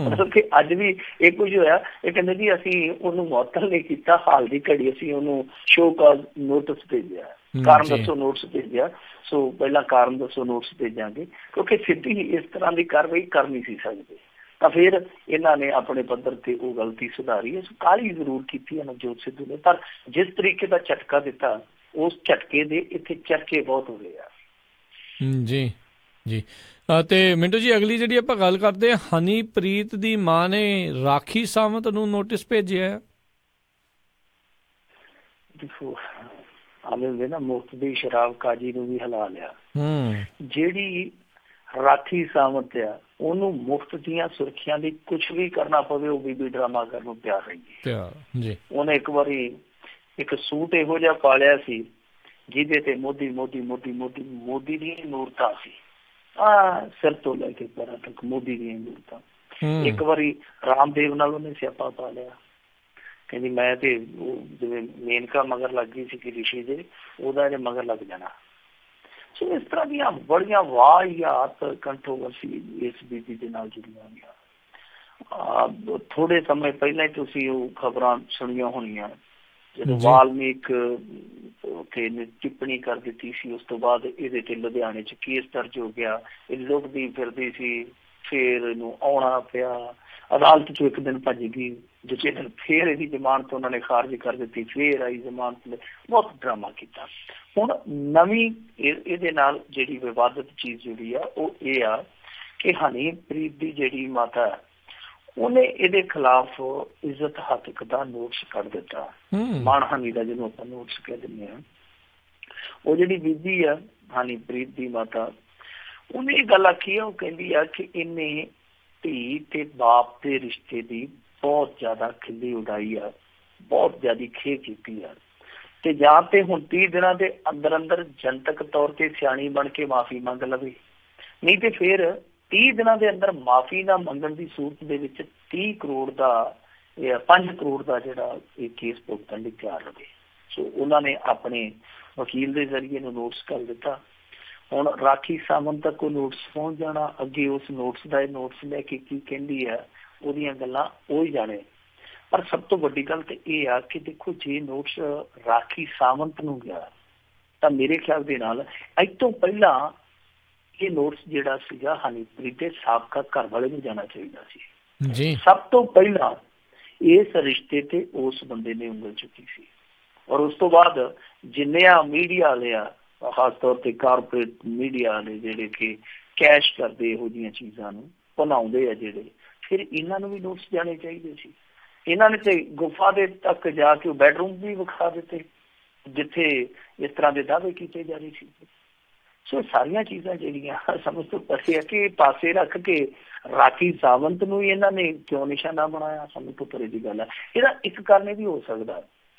ਮਤਲਬ ਕਿ ਅੱਜ ਵੀ ਇਹ ਕੁਝ ਹੋਇਆ। ਇਹ ਕਹਿੰਦੇ ਜੀ ਅਸੀਂ ਉਹਨੂੰ ਮੁਅੱਤਲ ਨਹੀਂ ਕੀਤਾ, ਹਾਲ ਦੀ ਘੜੀ ਅਸੀਂ ਉਹਨੂੰ ਸ਼ੋ ਕਾਜ਼ ਨੋਟਿਸ ਭੇਜਿਆ, ਕਾਰਨ ਦੱਸੋ ਨੋਟਿਸ ਭੇਜਿਆ। ਸੋ ਪਹਿਲਾਂ ਕਾਰਨ ਦੱਸੋ ਨੋਟਿਸ ਭੇਜਾਂਗੇ, ਕਿਉਂਕਿ ਸਿੱਧੀ ਇਸ ਤਰ੍ਹਾਂ ਦੀ ਕਾਰਵਾਈ ਕਰ ਨਹੀਂ ਸੀ ਸਕਦੇ। ਤਾਂ ਫਿਰ ਇਹਨਾਂ ਨੇ ਆਪਣੇ ਪੱਧਰ ਤੇ ਉਹ ਗਲਤੀ ਸੁਧਾਰੀ। ਕਾਹਲੀ ਜ਼ਰੂਰ ਕੀਤੀ ਹੈ ਨਵਜੋਤ ਸਿੱਧੂ ਨੇ, ਪਰ ਜਿਸ ਤਰੀਕੇ ਦਾ ਝਟਕਾ ਦਿੱਤਾ ਉਸ ਝਟਕੇ ਦੇ ਇੱਥੇ ਚਰਚੇ ਬਹੁਤ ਹੋ ਰਹੇ ਆ। ਜੀ ਜੀ। ਤੇ ਮਿੰਟੂ ਜੀ, ਅਗਲੀ ਜਿਹੜੀ ਆਪਾਂ ਗੱਲ ਕਰਦੇ ਹਾਂ, ਹਨੀਪ੍ਰੀਤ ਦੀ ਮਾਂ ਨੇ ਰਾਖੀ ਸਾਵੰਤ ਨੂੰ ਨੋਟਿਸ ਭੇਜਿਆ। ਦੇਖੋ ਆਲੇ ਨਾ ਮੁਫਤ ਦੀ ਸ਼ਰਾਬ ਕਾਜੀ ਨੂੰ ਵੀ ਹਿਲਾ ਲਿਆ। ਜਿਹੜੀ ਰਾਖੀ ਸਾਵੰਤ ਆ ਉਹਨੂੰ ਮੁਫਤ ਦੀਆਂ ਸੁਰੱਖਿਆ ਲਈ ਕੁਛ ਵੀ ਕਰਨਾ ਪਵੇ ਉਹ ਬੀਬੀ ਡਰਾਮਾ ਕਰਨ ਨੂੰ ਤਿਆਰ ਰਹੀ। ਉਹਨੇ ਇੱਕ ਵਾਰੀ ਇੱਕ ਸੂਟ ਇਹੋ ਜਿਹਾ ਪਾ ਲਿਆ ਸੀ ਜਿਹਦੇ ਤੇ ਮੋਦੀ ਮੋਦੀ ਮੋਦੀ ਮੋਦੀ ਮੋਦੀ ਦੀਆਂ ਮੂਰਤਾਂ ਸੀ, ਸਿਰ ਤੋਂ ਲੈ ਕੇ ਪੈਰਾਂ ਤੱਕ ਮੋਦੀ ਦੀਆਂ ਮੂਰਤਾਂ। ਇੱਕ ਵਾਰੀ ਰਾਮਦੇਵ ਨਾਲ ਉਹਨੇ ਸਿਆਪਾ ਪਾ ਲਿਆ, ਕਹਿੰਦੀ ਮੈਂ ਤੇ ਜਿਵੇਂ ਮੇਨਕਾ ਮਗਰ ਲੱਗ ਗਈ ਸੀ ਕਿ ਰਿਸ਼ੀ ਦੇ, ਉਹਦਾ ਜੇ ਮਗਰ ਲੱਗ ਜਾਣਾ। ਸੋ ਇਸ ਤਰ੍ਹਾਂ ਦੀਆਂ ਬੜੀਆਂ ਵਾਹਿਆਤ ਕੰਟਰੋਵਰਸੀ ਇਸ ਬੀਬੀ ਦੇ ਨਾਲ ਜੁੜੀਆਂ ਹੋਈਆਂ। ਥੋੜੇ ਸਮੇਂ ਪਹਿਲਾਂ ਤੁਸੀਂ ਉਹ ਖਬਰਾਂ ਸੁਣੀਆਂ ਹੋਣੀਆਂ ਜਦੋਂ ਵਾਲਮੀਕ ਤੇ ਟਿੱਪਣੀ ਕਰ ਦਿੱਤੀ ਸੀ, ਉਸ ਤੋਂ ਬਾਅਦ ਇਹਦੇ ਤੇ ਲੁਧਿਆਣੇ 'ਚ ਕੇਸ ਦਰਜ ਹੋ ਗਿਆ। ਇਹ ਲੁਕਦੀ ਫਿਰਦੀ ਸੀ, ਫਿਰ ਇਹਨੂੰ ਆਉਣਾ ਪਿਆ ਅਦਾਲਤ 'ਚੋਂ, ਇੱਕ ਦਿਨ ਭੱਜ ਗਈ, ਦੂਜੇ ਦਿਨ ਫਿਰ ਇਹਦੀ ਜ਼ਮਾਨਤ ਉਹਨਾਂ ਨੇ ਖਾਰਜ ਕਰ ਦਿੱਤੀ, ਫਿਰ ਆਈ ਜ਼ਮਾਨਤ। ਬਹੁਤ ਡਰਾਮਾ ਕੀਤਾ। ਹੁਣ ਨਵੀਂ ਇਹਦੇ ਨਾਲ ਜਿਹੜੀ ਵਿਵਾਦਤ ਚੀਜ਼ ਜਿਹੜੀ ਆ ਉਹ ਇਹ ਆ ਕਿ ਹਨੀਪ੍ਰੀਤ ਦੀ ਜਿਹੜੀ ਮਾਤਾ ਉਹਨੇ ਇਹਦੇ ਖਿਲਾਫ ਇੱਜ਼ਤ ਹੱਤਕ ਦਾ ਨੋਟਿਸ ਕੱਢ ਦਿੱਤਾ, ਮਾਣਹਾਨੀ ਦਾ ਜਿਹਨੂੰ ਆਪਾਂ ਨੋਟਿਸ ਕਹਿ ਦਿੰਦੇ ਹਾਂ। ਉਹ ਜਿਹੜੀ ਬੀਬੀ ਆ ਹਨੀਪ੍ਰੀਤ ਦੀ ਮਾਤਾ, ਉਹਨੇ ਇਹ ਗੱਲ ਆਖੀ ਆ, ਉਹ ਕਹਿੰਦੀ ਆ ਕਿ ਇਹਨੇ ਧੀ ਤੇ ਬਾਪ ਦੇ ਰਿਸ਼ਤੇ ਦੀ ਬਹੁਤ ਜ਼ਿਆਦਾ ਖਿੱਲੀ ਉਡਾਈ ਆ, ਬਹੁਤ ਜ਼ਿਆਦਾ ਖੇਹ ਕੀਤੀ ਆ, ਤੇ ਜਾਂ ਤੇ ਹੁਣ 30 ਦਿਨਾਂ ਦੇ ਅੰਦਰ ਅੰਦਰ ਜਨਤਕ ਤੌਰ ਤੇ ਸਿਆਣੀ ਬਣ ਕੇ ਮਾਫ਼ੀ ਮੰਗ ਲਵੇ, ਨਹੀਂ ਤੇ ਫਿਰ 30 ਦਿਨਾਂ ਦੇ ਅੰਦਰ ਮਾਫ਼ੀ ਨਾ ਮੰਗਣ ਦੀ ਸੂਰਤ ਦੇ ਵਿੱਚ 30 ਕਰੋੜ ਦਾ 5 ਕਰੋੜ ਦਾ ਜਿਹੜਾ ਇਹ ਕੇਸ ਭੁਗਤਣ ਲਈ ਤਿਆਰ ਰਹੇ। ਸੋ ਉਹਨਾਂ ਨੇ ਆਪਣੇ ਵਕੀਲ ਦੇ ਜ਼ਰੀਏ ਨੂੰ ਨੋਟਿਸ ਕਰ ਦਿੱਤਾ। ਹੁਣ ਰਾਖੀ ਸਾਵੰਤ ਤੱਕ ਉਹ ਨੋਟਿਸ ਪਹੁੰਚ ਜਾਣਾ, ਅੱਗੇ ਉਸ ਨੋਟਿਸ ਦਾ ਨੋਟਿਸ ਲੈ ਕੇ ਕੀ ਕਹਿੰਦੀ ਹੈ ਉਹਦੀਆਂ ਗੱਲਾਂ ਉਹ ਹੀ ਜਾਣੇ। ਪਰ ਸਭ ਤੋਂ ਵੱਡੀ ਗੱਲ ਤੇ ਇਹ ਆ ਕਿ ਦੇਖੋ ਜੇ ਨੋਟਿਸ ਰਾਖੀ ਸਾਵੰਤ ਨੂੰ ਗਿਆ ਤਾਂ ਮੇਰੇ ਖਿਆਲ ਦੇ ਨਾਲ ਅੱਜ ਤੋਂ ਪਹਿਲਾਂ ਇਹ ਨੋਟਿਸ ਜਿਹੜਾ ਸੀਗਾ ਹਨੀਪ੍ਰੀਤ ਦੇ ਸਾਬਕਾ ਘਰ ਵਾਲੇ ਨੂੰ ਜਾਣਾ ਚਾਹੀਦਾ ਸੀ। ਸਭ ਤੋਂ ਪਹਿਲਾਂ ਇਸ ਰਿਸ਼ਤੇ ਤੇ ਉਸ ਬੰਦੇ ਨੇ ਉਂਗਲ ਚੁੱਕੀ ਸੀ, ਔਰ ਉਸ ਤੋਂ ਬਾਅਦ ਜਿੰਨੇ ਆ ਮੀਡੀਆ ਵਾਲੇ ਆ, ਖਾਸ ਤੌਰ ਤੇ ਕਾਰਪੋਰੇਟ ਮੀਡੀਆ ਵਾਲੇ ਜਿਹੜੇ ਕਿ ਕੈਸ਼ ਕਰਦੇ ਇਹੋ ਜਿਹੀਆਂ ਚੀਜ਼ਾਂ ਨੂੰ ਬਣਾਉਂਦੇ ਆ ਜਿਹੜੇ, ਫਿਰ ਇਹਨਾਂ ਨੂੰ ਵੀ ਨੋਟਿਸ ਜਾਣੇ ਚਾਹੀਦੇ ਸੀ। ਇਹਨਾਂ ਨੇ ਤੇ ਗੁਫਾ ਦੇ ਤੱਕ ਜਾ ਕੇ ਬੈਡਰੂਮ ਵੀ ਵਿਖਾ ਦਿੱਤੇ ਜਿੱਥੇ ਇਸ ਤਰ੍ਹਾਂ ਦੇ ਦਾਅਵੇ ਕੀਤੇ ਜਾ ਰਹੇ ਸੀ। ਸੋ ਸਾਰੀਆਂ ਚੀਜ਼ਾਂ ਜਿਹੜੀਆਂ ਸਮਝ ਤੋਂ ਪਰੇ ਆ ਕਿ ਪਾਸੇ ਰੱਖ ਕੇ ਰਾਖੀ ਸਾਵੰਤ ਨੂੰ ਇਹਨਾਂ ਨੇ ਕਿਉਂ ਨਿਸ਼ਾਨਾ ਬਣਾਇਆ, ਸਮਝ ਤੋਂ ਪਰੇ ਦੀ ਗੱਲ ਹੈ। ਇਹਦਾ ਇੱਕ ਕਾਰਨ ਇਹ ਵੀ ਹੋ ਸਕਦਾ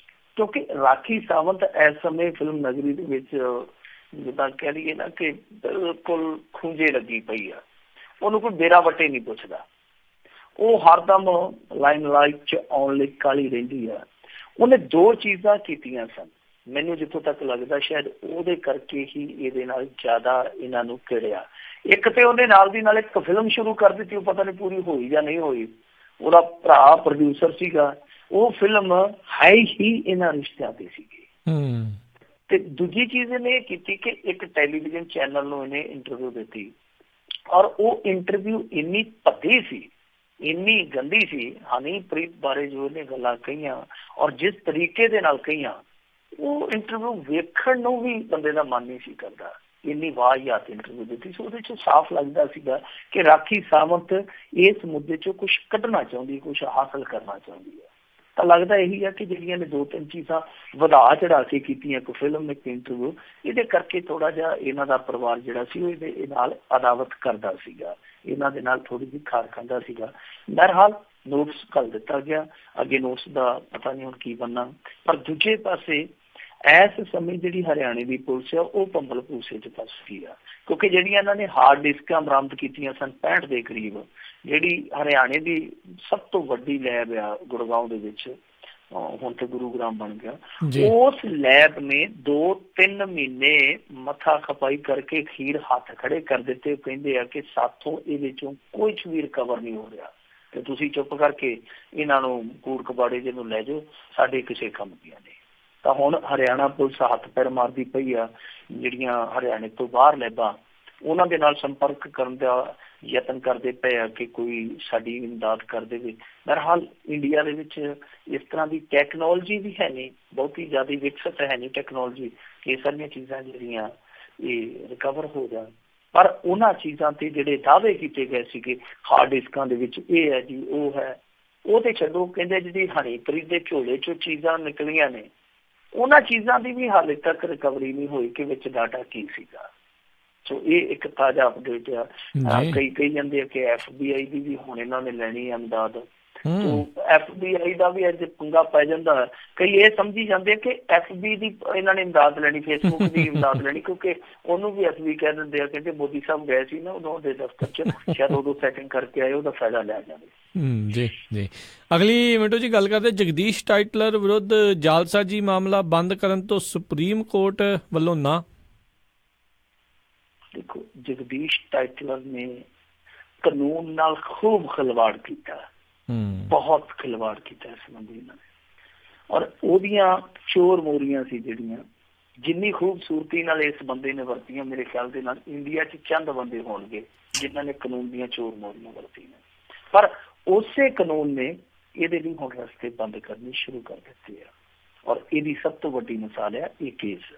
ਕਿਉਂਕਿ ਰਾਖੀ ਸਾਵੰਤ ਇਸ ਸਮੇਂ ਫਿਲਮ ਨਗਰੀ ਦੇ ਵਿੱਚ ਜਿੱਦਾਂ ਕਹਿ ਲਈਏ ਨਾ ਕਿ ਬਿਲਕੁਲ ਖੂੰਜੇ ਲੱਗੀ ਪਈ ਆ, ਉਹਨੂੰ ਕੋਈ ਬੇਰਾ ਵੱਟੇ ਨਹੀਂ ਪੁੱਛਦਾ, ਉਹ ਹਰਦਮ ਲਾਈਮ ਲਾਈਟ 'ਚ ਆਉਣ ਲਈ ਕਾਹਲੀ ਰਹਿੰਦੀ ਆ। ਉਹਨੇ 2 ਚੀਜ਼ਾਂ ਕੀਤੀਆਂ ਸਨ। ਮੈਨੂੰ ਜਿੱਥੋਂ ਤੱਕ ਲੱਗਦਾ ਸ਼ਾਇਦ ਉਹਦੇ ਕਰਕੇ ਹੀ ਇਹਦੇ ਨਾਲ ਜ਼ਿਆਦਾ ਇਹਨਾਂ ਨੂੰ ਕਿੜਿਆ। ਇੱਕ ਤੇ ਉਹਦੇ ਨਾਲ ਦੀ ਨਾਲ ਇੱਕ ਫਿਲਮ ਸ਼ੁਰੂ ਕਰ ਦਿੱਤੀ, ਉਹ ਪਤਾ ਨਹੀਂ ਪੂਰੀ ਹੋਈ ਜਾਂ ਨਹੀਂ ਹੋਈ, ਉਹਦਾ ਭਰਾ ਪ੍ਰੋਡਿਊਸਰ ਸੀਗਾ, ਉਹ ਫਿਲਮ ਹੈ ਹੀ ਇਹਨਾਂ ਰਿਸ਼ਤਿਆਂ ਤੇ ਸੀਗੀ। ਤੇ ਦੂਜੀ ਚੀਜ਼ ਇਹਨੇ ਇਹ ਕੀਤੀ ਕਿ ਇੱਕ ਟੈਲੀਵਿਜ਼ਨ ਚੈਨਲ ਨੂੰ ਇਹਨੇ ਇੰਟਰਵਿਊ ਦਿੱਤੀ, ਔਰ ਉਹ ਇੰਟਰਵਿਊ ਇੰਨੀ ਭੱਦੀ ਸੀ, ਇੰਨੀ ਗੰਦੀ ਸੀ ਹਨੀਪ੍ਰੀਤ ਬਾਰੇ ਜੋ ਇਹਨੇ ਗੱਲਾਂ ਕਹੀਆਂ, ਔਰ ਜਿਸ ਤਰੀਕੇ ਦੇ ਨਾਲ ਕਹੀਆਂ, ਉਹ ਇੰਟਰਵਿਊ ਵੇਖਣ ਨੂੰ ਵੀ ਬੰਦੇ ਦਾ ਮਨ ਨਹੀਂ ਸੀ ਕਰਦਾ। ਇੰਨੀ ਵਾਹਿਯਾਤ ਇੰਟਰਵਿਊ ਦਿੱਤੀ ਸੀ। ਉਹਦੇ 'ਚ ਸਾਫ਼ ਲੱਗਦਾ ਸੀਗਾ ਕਿ ਰਾਖੀ ਸਾਵੰਤ ਇਸ ਮੁੱਦੇ 'ਚੋਂ ਕੁਛ ਕੱਢਣਾ ਚਾਹੁੰਦੀ, ਕੁਛ ਹਾਸਲ ਕਰਨਾ ਚਾਹੁੰਦੀ ਹੈ। ਤਾਂ ਲੱਗਦਾ ਇਹੀ ਹੈ ਕਿ ਜਿਹੜੀਆਂ ਨੇ 2-3 ਚੀਜ਼ਾਂ ਵਧਾ ਚੜਾ ਕੇ ਕੀਤੀਆਂ, ਇੱਕ ਫਿਲਮ, ਇੱਕ ਇੰਟਰਵਿਊ, ਇਹਦੇ ਕਰਕੇ ਥੋੜ੍ਹਾ ਜਿਹਾ ਇਹਨਾਂ ਦਾ ਪਰਿਵਾਰ ਜਿਹੜਾ ਸੀ ਉਹ ਇਹਦੇ ਨਾਲ ਅਦਾਵਤ ਕਰਦਾ ਸੀਗਾ, ਇਹਨਾਂ ਦੇ ਨਾਲ ਥੋੜ੍ਹੀ ਜਿਹੀ ਖਾਰ ਖਾਂਦਾ ਸੀਗਾ। ਬਹਰਹਾਲ ਨੋਟਿਸ ਘੱਲ ਦਿੱਤਾ ਗਿਆ, ਅੱਗੇ ਨੋਟਿਸ ਦਾ ਪਤਾ ਨਹੀਂ ਹੁਣ ਕੀ ਬਣਨਾ। ਪਰ ਦੂਜੇ ਪਾਸੇ ਇਸ ਸਮੇਂ ਜਿਹੜੀ ਹਰਿਆਣੇ ਦੀ ਪੁਲਿਸ ਆ ਉਹ ਭੰਬਲ ਭੂਸੇ 'ਚ ਫਸ ਗਈ ਆ, ਕਿਉਂਕਿ ਜਿਹੜੀਆਂ ਇਹਨਾਂ ਨੇ ਹਾਰਡ ਡਿਸਕਾਂ ਬਰਾਮਦ ਕੀਤੀਆਂ ਸਨ 65 ਦੇ ਕਰੀਬ, ਜਿਹੜੀ ਹਰਿਆਣੇ ਦੀ ਸਭ ਤੋਂ ਵੱਡੀ ਲੈਬ ਆ ਗੁੜਗਾਉਂ ਦੇ ਵਿੱਚ, ਹੁਣ ਤੇ ਗੁਰੂਗ੍ਰਾਮ ਬਣ ਗਿਆ, ਉਸ ਲੈਬ ਨੇ 2-3 ਮਹੀਨੇ ਮੱਥਾ ਖਪਾਈ ਕਰਕੇ ਅਖੀਰ ਹੱਥ ਖੜੇ ਕਰ ਦਿੱਤੇ। ਕਹਿੰਦੇ ਆ ਕਿ ਸਾਥੋਂ ਇਹਦੇ ਚੋਂ ਕੁਛ ਵੀ ਰਿਕਵਰ ਨਹੀਂ ਹੋ ਰਿਹਾ ਤੇ ਤੁਸੀਂ ਚੁੱਪ ਕਰਕੇ ਇਹਨਾਂ ਨੂੰ ਕੂੜ ਕਬਾੜੇ ਜਿਹਨੂੰ ਲੈ ਜਾਓ, ਸਾਡੇ ਕਿਸੇ ਕੰਮ ਦੀਆਂ ਨੇ। ਤਾਂ ਹੁਣ ਹਰਿਆਣਾ ਪੁਲਿਸ ਹੱਥ ਪੈਰ ਮਾਰਦੀ ਪਈ ਆ, ਜਿਹੜੀਆਂ ਹਰਿਆਣੇ ਤੋਂ ਬਾਹਰ ਲੈਬਾਂ ਉਹਨਾਂ ਦੇ ਨਾਲ ਸੰਪਰਕ ਕਰਨ ਦਾ ਯਤਨ ਕਰਦੇ ਪਏ ਆ ਕਿ ਕੋਈ ਸਾਡੀ ਇਮਦਾਦ ਕਰ ਦੇਵੇ। ਬਹਰਹਾਲ ਇੰਡੀਆ ਦੇ ਵਿੱਚ ਇਸ ਤਰ੍ਹਾਂ ਦੀ ਟੈਕਨੋਲੋਜੀ ਵੀ ਹੈ ਨਹੀਂ, ਬਹੁਤੀ ਜ਼ਿਆਦਾ ਵਿਕਸਿਤ ਹੈ ਨਹੀਂ ਟੈਕਨੋਲੋਜੀ ਕਿ ਇਹ ਸਾਰੀਆਂ ਚੀਜ਼ਾਂ ਜਿਹੜੀਆਂ ਇਹ ਰਿਕਵਰ ਹੋ ਜਾਣ। ਪਰ ਉਹਨਾਂ ਚੀਜ਼ਾਂ ਤੇ ਜਿਹੜੇ ਦਾਅਵੇ ਕੀਤੇ ਗਏ ਸੀਗੇ ਹਾਰਡ ਡਿਸਕਾਂ ਦੇ ਵਿੱਚ ਇਹ ਹੈ ਜੀ, ਉਹ ਹੈ, ਉਹ ਤੇ ਛੱਡੋ। ਕਹਿੰਦੇ ਜਿਹੜੀ ਹਨੀਪ੍ਰੀਤ ਦੇ ਝੋਲੇ 'ਚੋਂ ਚੀਜ਼ਾਂ ਨਿਕਲੀਆਂ ਨੇ, ਉਹਨਾਂ ਚੀਜ਼ਾਂ ਦੀ ਵੀ ਹਾਲੇ ਤੱਕ ਰਿਕਵਰੀ ਨਹੀਂ ਹੋਈ ਕਿ ਵਿੱਚ ਡਾਟਾ ਕੀ ਸੀਗਾ। ਸੋ ਇਹ ਇੱਕ ਤਾਜ਼ਾ ਅਪਡੇਟ ਆ। ਕਈ ਕਹੀ ਜਾਂਦੇ ਆ ਕਿ FBI ਦੀ ਵੀ ਹੁਣ ਇਹਨਾਂ ਨੇ ਲੈਣੀ ਹੈ ਇਮਦਾਦ। FBI ਦਾ ਵੀ ਅੱਜ ਪੰਗਾ ਪੈ ਜਾਂਦਾ। ਕਈ ਇਹ ਸਮਝੀ ਜਾਂਦੇ ਕਿ FB ਦੀ ਇਹਨਾਂ ਨੇ ਇਮਦਾਦ ਲੈਣੀ, ਫੇਸਬੁੱਕ ਦੀ ਇਮਦਾਦ ਲੈਣੀ, ਕਿਉਂਕਿ ਉਹਨੂੰ ਵੀ FB ਕਹਿ ਦਿੰਦੇ ਆ। ਕਹਿੰਦੇ ਮੋਦੀ ਸਾਹਿਬ ਗਏ ਸੀ ਨਾ ਉਦੋਂ ਉਹਦੇ ਦਫ਼ਤਰ 'ਚ, ਸ਼ਾਇਦ ਉਦੋਂ ਸੈਟਿੰਗ ਕਰਕੇ ਆਏ, ਉਹਦਾ ਫਾਇਦਾ ਲੈ ਜਾਵੇ। ਜੀ ਜੀ। ਅਗਲੀ ਮਿੰਟੋ ਜੀ ਗੱਲ ਕਰਦੇ ਜਗਦੀਸ਼ ਟਾਈਟਲਰ ਵਿਰੁੱਧ ਜਾਲਸਾਜੀ ਮਾਮਲਾ ਬੰਦ ਕਰਨ ਤੋਂ ਸੁਪਰੀਮ ਕੋਰਟ ਵੱਲੋਂ ਨਾ। ਦੇਖੋ, ਜਗਦੀਸ਼ ਟਾਈਟਲਰ ਨੇ ਕਾਨੂੰਨ ਨਾਲ ਖੂਬ ਖਿਲਵਾੜ ਕੀਤਾ, ਬਹੁਤ ਖਿਲਵਾੜ ਕੀਤਾ ਇਸ ਸੰਬੰਧੀ ਇਹਨਾਂ ਨੇ, ਔਰ ਉਹਦੀਆਂ ਚੋਰ ਮੋਰੀਆਂ ਸੀ ਜਿਹੜੀਆਂ, ਜਿੰਨੀ ਖੂਬਸੂਰਤੀ ਨਾਲ ਇਸ ਬੰਦੇ ਨੇ ਵਰਤੀਆਂ, ਮੇਰੇ ਖਿਆਲ ਦੇ ਨਾਲ ਇੰਡੀਆ 'ਚ ਚੰਦ ਬੰਦੇ ਹੋਣਗੇ ਜਿਨ੍ਹਾਂ ਨੇ ਕਾਨੂੰਨ ਦੀਆਂ ਚੋਰ ਮੋਰੀਆਂ ਵਰਤੀਆਂ। ਪਰ ਉਸੇ ਕਾਨੂੰਨ ਨੇ ਇਹਦੇ ਲਈ ਹੁਣ ਰਸਤੇ ਬੰਦ ਕਰਨੇ ਸ਼ੁਰੂ ਕਰ ਦਿੱਤੇ ਆ, ਔਰ ਇਹਦੀ ਸਭ ਤੋਂ ਵੱਡੀ ਮਿਸਾਲ ਹੈ ਇਹ ਕੇਸ।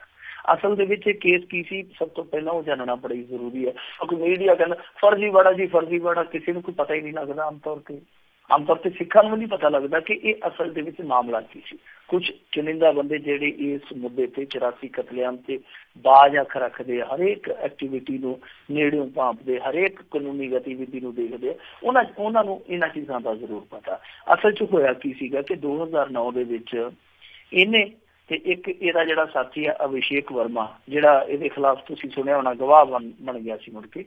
ਅਸਲ ਦੇ ਵਿੱਚ ਇਹ ਕੇਸ ਕੀ ਸੀ, ਸਭ ਤੋਂ ਪਹਿਲਾਂ ਉਹ ਜਾਣਨਾ ਬੜੀ ਜ਼ਰੂਰੀ ਹੈ, ਕਿਉਂਕਿ ਮੀਡੀਆ ਕਹਿੰਦਾ ਫਰਜ਼ੀਵਾੜਾ ਜੀ, ਫਰਜ਼ੀਵਾੜਾ, ਕਿਸੇ ਨੂੰ ਕੋਈ ਪਤਾ ਹੀ ਨਹੀਂ ਲੱਗਦਾ। ਆਮ ਤੌਰ ਤੇ ਸਿੱਖਾਂ ਨੂੰ ਨਹੀਂ ਪਤਾ ਲੱਗਦਾ ਕਿ ਇਹ ਅਸਲ ਦੇ ਵਿੱਚ ਮਾਮਲਾ ਕੀ ਸੀ। ਕੁਛ ਚੁਣਿੰਦਾ ਬੰਦੇ ਜਿਹੜੇ ਇਸ ਮੁੱਦੇ ਤੇ 84 ਕਤਲੇਆਮ ਤੇ ਬਾਜ਼ ਅੱਖ ਰੱਖਦੇ ਆ, ਹਰੇਕ ਐਕਟੀਵਿਟੀ ਨੂੰ ਨੇੜਿਓਂ ਭਾਂਪਦੇ, ਹਰੇਕ ਕਾਨੂੰਨੀ ਗਤੀਵਿਧੀ ਨੂੰ ਦੇਖਦੇ ਆ, ਉਹਨਾਂ ਨੂੰ ਇਹਨਾਂ ਚੀਜ਼ਾਂ ਦਾ ਜ਼ਰੂਰ ਪਤਾ। ਅਸਲ 'ਚ ਹੋਇਆ ਕੀ ਸੀਗਾ ਕਿ 2009 ਦੇ ਵਿੱਚ ਇਹਨੇ ਤੇ ਇੱਕ ਇਹਦਾ ਜਿਹੜਾ ਸਾਥੀ ਆ ਅਭਿਸ਼ੇਕ ਵਰਮਾ, ਜਿਹੜਾ ਇਹਦੇ ਖਿਲਾਫ ਤੁਸੀਂ ਸੁਣਿਆ ਹੋਣਾ ਗਵਾਹ ਬਣ ਗਿਆ ਸੀ, ਮੁੜ ਕੇ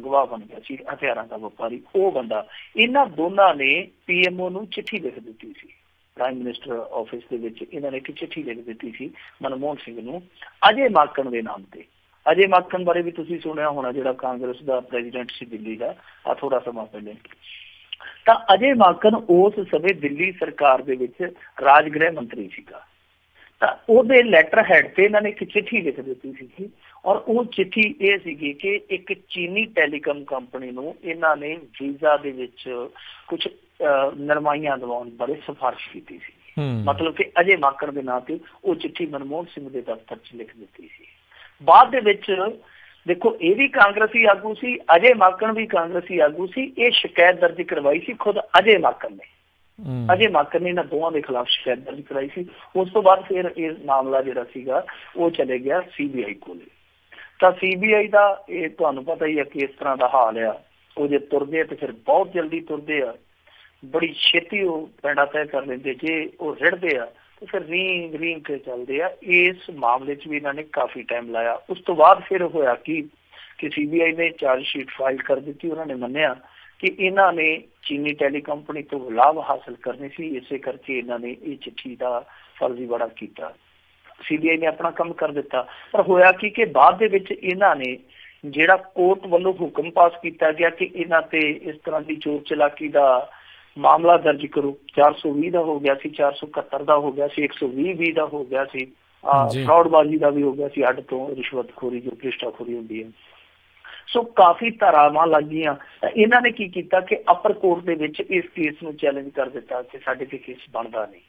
ਗਵਾਹ ਬਣ ਗਿਆ ਸੀ, ਹਥਿਆਰਾਂ ਦਾ ਵਪਾਰੀ, ਉਹ ਬੰਦਾ। ਇਹਨਾਂ ਦੋਨਾਂ ਨੇ PMO ਨੂੰ ਚਿੱਠੀ ਲਿਖ ਦਿੱਤੀ ਸੀ, ਪ੍ਰਾਈਮ ਮਿਨਿਸਟਰ ਆਫਿਸ ਦੇ ਵਿੱਚ ਇਹਨਾਂ ਨੇ ਇੱਕ ਚਿੱਠੀ ਲਿਖ ਦਿੱਤੀ ਸੀ ਮਨਮੋਹਨ ਸਿੰਘ ਨੂੰ, ਅਜੇ ਮਾਕਨ ਦੇ ਨਾਮ ਤੇ। ਅਜੇ ਮਾਕਨ ਬਾਰੇ ਵੀ ਤੁਸੀਂ ਸੁਣਿਆ ਹੋਣਾ, ਜਿਹੜਾ ਕਾਂਗਰਸ ਦਾ ਪ੍ਰੈਜ਼ੀਡੈਂਟ ਸੀ ਦਿੱਲੀ ਦਾ, ਆ ਥੋੜਾ ਸਮਾਂ ਪਹਿਲੇ। ਤਾਂ ਅਜੇ ਮਾਕਨ ਉਸ ਸਮੇਂ ਦਿੱਲੀ ਸਰਕਾਰ ਦੇ ਵਿੱਚ ਰਾਜ ਗ੍ਰਹਿ ਮੰਤਰੀ ਸੀਗਾ। ਤਾਂ ਉਹਦੇ ਲੈਟਰ ਹੈਡ ਤੇ ਇਹਨਾਂ ਨੇ ਇੱਕ ਚਿੱਠੀ ਲਿਖ ਦਿੱਤੀ ਸੀ, ਔਰ ਉਹ ਚਿੱਠੀ ਇਹ ਸੀਗੀ ਕਿ ਇੱਕ ਚੀਨੀ ਟੈਲੀਕਾਮ ਕੰਪਨੀ ਨੂੰ ਇਹਨਾਂ ਨੇ ਵੀਜ਼ਾ ਦੇ ਵਿੱਚ ਕੁਛ ਨਰਮਾਈਆਂ ਦਿਵਾਉਣ ਬਾਰੇ ਸਿਫਾਰਿਸ਼ ਕੀਤੀ ਸੀ। ਮਤਲਬ ਕਿ ਅਜੇ ਮਾਕਨ ਦੇ ਨਾਂ ਤੇ ਉਹ ਚਿੱਠੀ ਮਨਮੋਹਨ ਸਿੰਘ ਦੇ ਦਫ਼ਤਰ 'ਚ ਲਿਖ ਦਿੱਤੀ ਸੀ। ਬਾਅਦ ਦੇ ਵਿੱਚ ਦੇਖੋ, ਇਹ ਵੀ ਕਾਂਗਰਸੀ ਆਗੂ ਸੀ, ਅਜੇ ਮਾਕਨ ਵੀ ਕਾਂਗਰਸੀ ਆਗੂ ਸੀ। ਇਹ ਸ਼ਿਕਾਇਤ ਦਰਜ ਕਰਵਾਈ ਸੀ ਖੁਦ ਅਜੇ ਮਾਕਨ ਨੇ। ਅਜੇ ਮਾਕਨ ਨੇ ਇਹਨਾਂ ਦੋਵਾਂ ਦੇ ਖਿਲਾਫ ਸ਼ਿਕਾਇਤ ਦਰਜ ਕਰਾਈ ਸੀ। ਉਸ ਤੋਂ ਬਾਅਦ ਫਿਰ ਇਹ ਮਾਮਲਾ ਜਿਹੜਾ ਸੀਗਾ ਉਹ ਚਲੇ ਗਿਆ CBI ਕੋਲੇ। ਤਾਂ CBI ਦਾ ਇਹ ਤੁਹਾਨੂੰ ਪਤਾ ਹੀ ਹੈ ਕਿ ਇਸ ਤਰ੍ਹਾਂ ਦਾ ਹਾਲ ਆ, ਉਹ ਜੇ ਤੁਰਦੇ ਆ ਤੇ ਫਿਰ ਬਹੁਤ ਜਲਦੀ ਤੁਰਦੇ ਆ, ਬੜੀ ਛੇਤੀ ਉਹ ਪੈਂਡਾ ਤੈਅ ਕਰ ਲੈਂਦੇ। ਜੇ ਉਹ ਰਿੜਦੇ ਆ ਤੇ ਫਿਰ ਰੀਂਗ ਕੇ ਚੱਲਦੇ ਆ। ਇਸ ਮਾਮਲੇ 'ਚ ਵੀ ਇਹਨਾਂ ਨੇ ਕਾਫੀ ਟਾਈਮ ਲਾਇਆ। ਉਸ ਤੋਂ ਬਾਅਦ ਫਿਰ ਹੋਇਆ ਕਿ CBI ਨੇ ਚਾਰਜ ਸ਼ੀਟ ਫਾਈਲ ਕਰ ਦਿੱਤੀ। ਉਹਨਾਂ ਨੇ ਮੰਨਿਆ ਕਿ ਇਹਨਾਂ ਨੇ ਚੀਨੀ ਟੈਲੀ ਕੰਪਨੀ ਤੋਂ ਲਾਭ ਹਾਸਲ ਕਰਨੇ ਸੀ, ਇਸੇ ਕਰਕੇ ਇਹਨਾਂ ਨੇ ਇਹ ਚਿੱਠੀ ਦਾ ਫਰਜ਼ੀਵਾੜਾ ਕੀਤਾ। CBI ਨੇ ਆਪਣਾ ਕੰਮ ਕਰ ਦਿੱਤਾ। ਪਰ ਹੋਇਆ ਕਿ ਬਾਅਦ ਦੇ ਵਿੱਚ ਇਹਨਾਂ ਨੇ ਜਿਹੜਾ ਕੋਰਟ ਵੱਲੋਂ ਹੁਕਮ ਪਾਸ ਕੀਤਾ ਗਿਆ ਕਿ ਇਹਨਾਂ ਤੇ ਇਸ ਤਰ੍ਹਾਂ ਦੀ ਚੋਰ ਚਲਾਕੀ ਦਾ ਮਾਮਲਾ ਦਰਜ ਕਰੋ, 420 ਦਾ ਹੋ ਗਿਆ ਸੀ, 471 ਦਾ ਹੋ ਗਿਆ ਸੀ, 120 ਦਾ ਹੋ ਗਿਆ ਸੀ, ਫਰਾਡਬਾਜ਼ੀ ਦਾ ਵੀ ਹੋ ਗਿਆ ਸੀ, ਅੱਡ ਤੋਂ ਰਿਸ਼ਵਤਖੋਰੀ ਜੋ ਭ੍ਰਿਸ਼ਟਾਖੋਰੀ ਹੁੰਦੀ ਹੈ। ਸੋ ਕਾਫੀ ਧਾਰਾਵਾਂ ਲੱਗੀਆਂ। ਇਹਨਾਂ ਨੇ ਕੀ ਕੀਤਾ ਕਿ ਅਪਰ ਕੋਰਟ ਦੇ ਵਿੱਚ ਇਸ ਕੇਸ ਨੂੰ ਚੈਲੰਜ ਕਰ ਦਿੱਤਾ ਕਿ ਸਾਡੇ ਤੇ ਕੇਸ ਬਣਦਾ ਨਹੀਂ।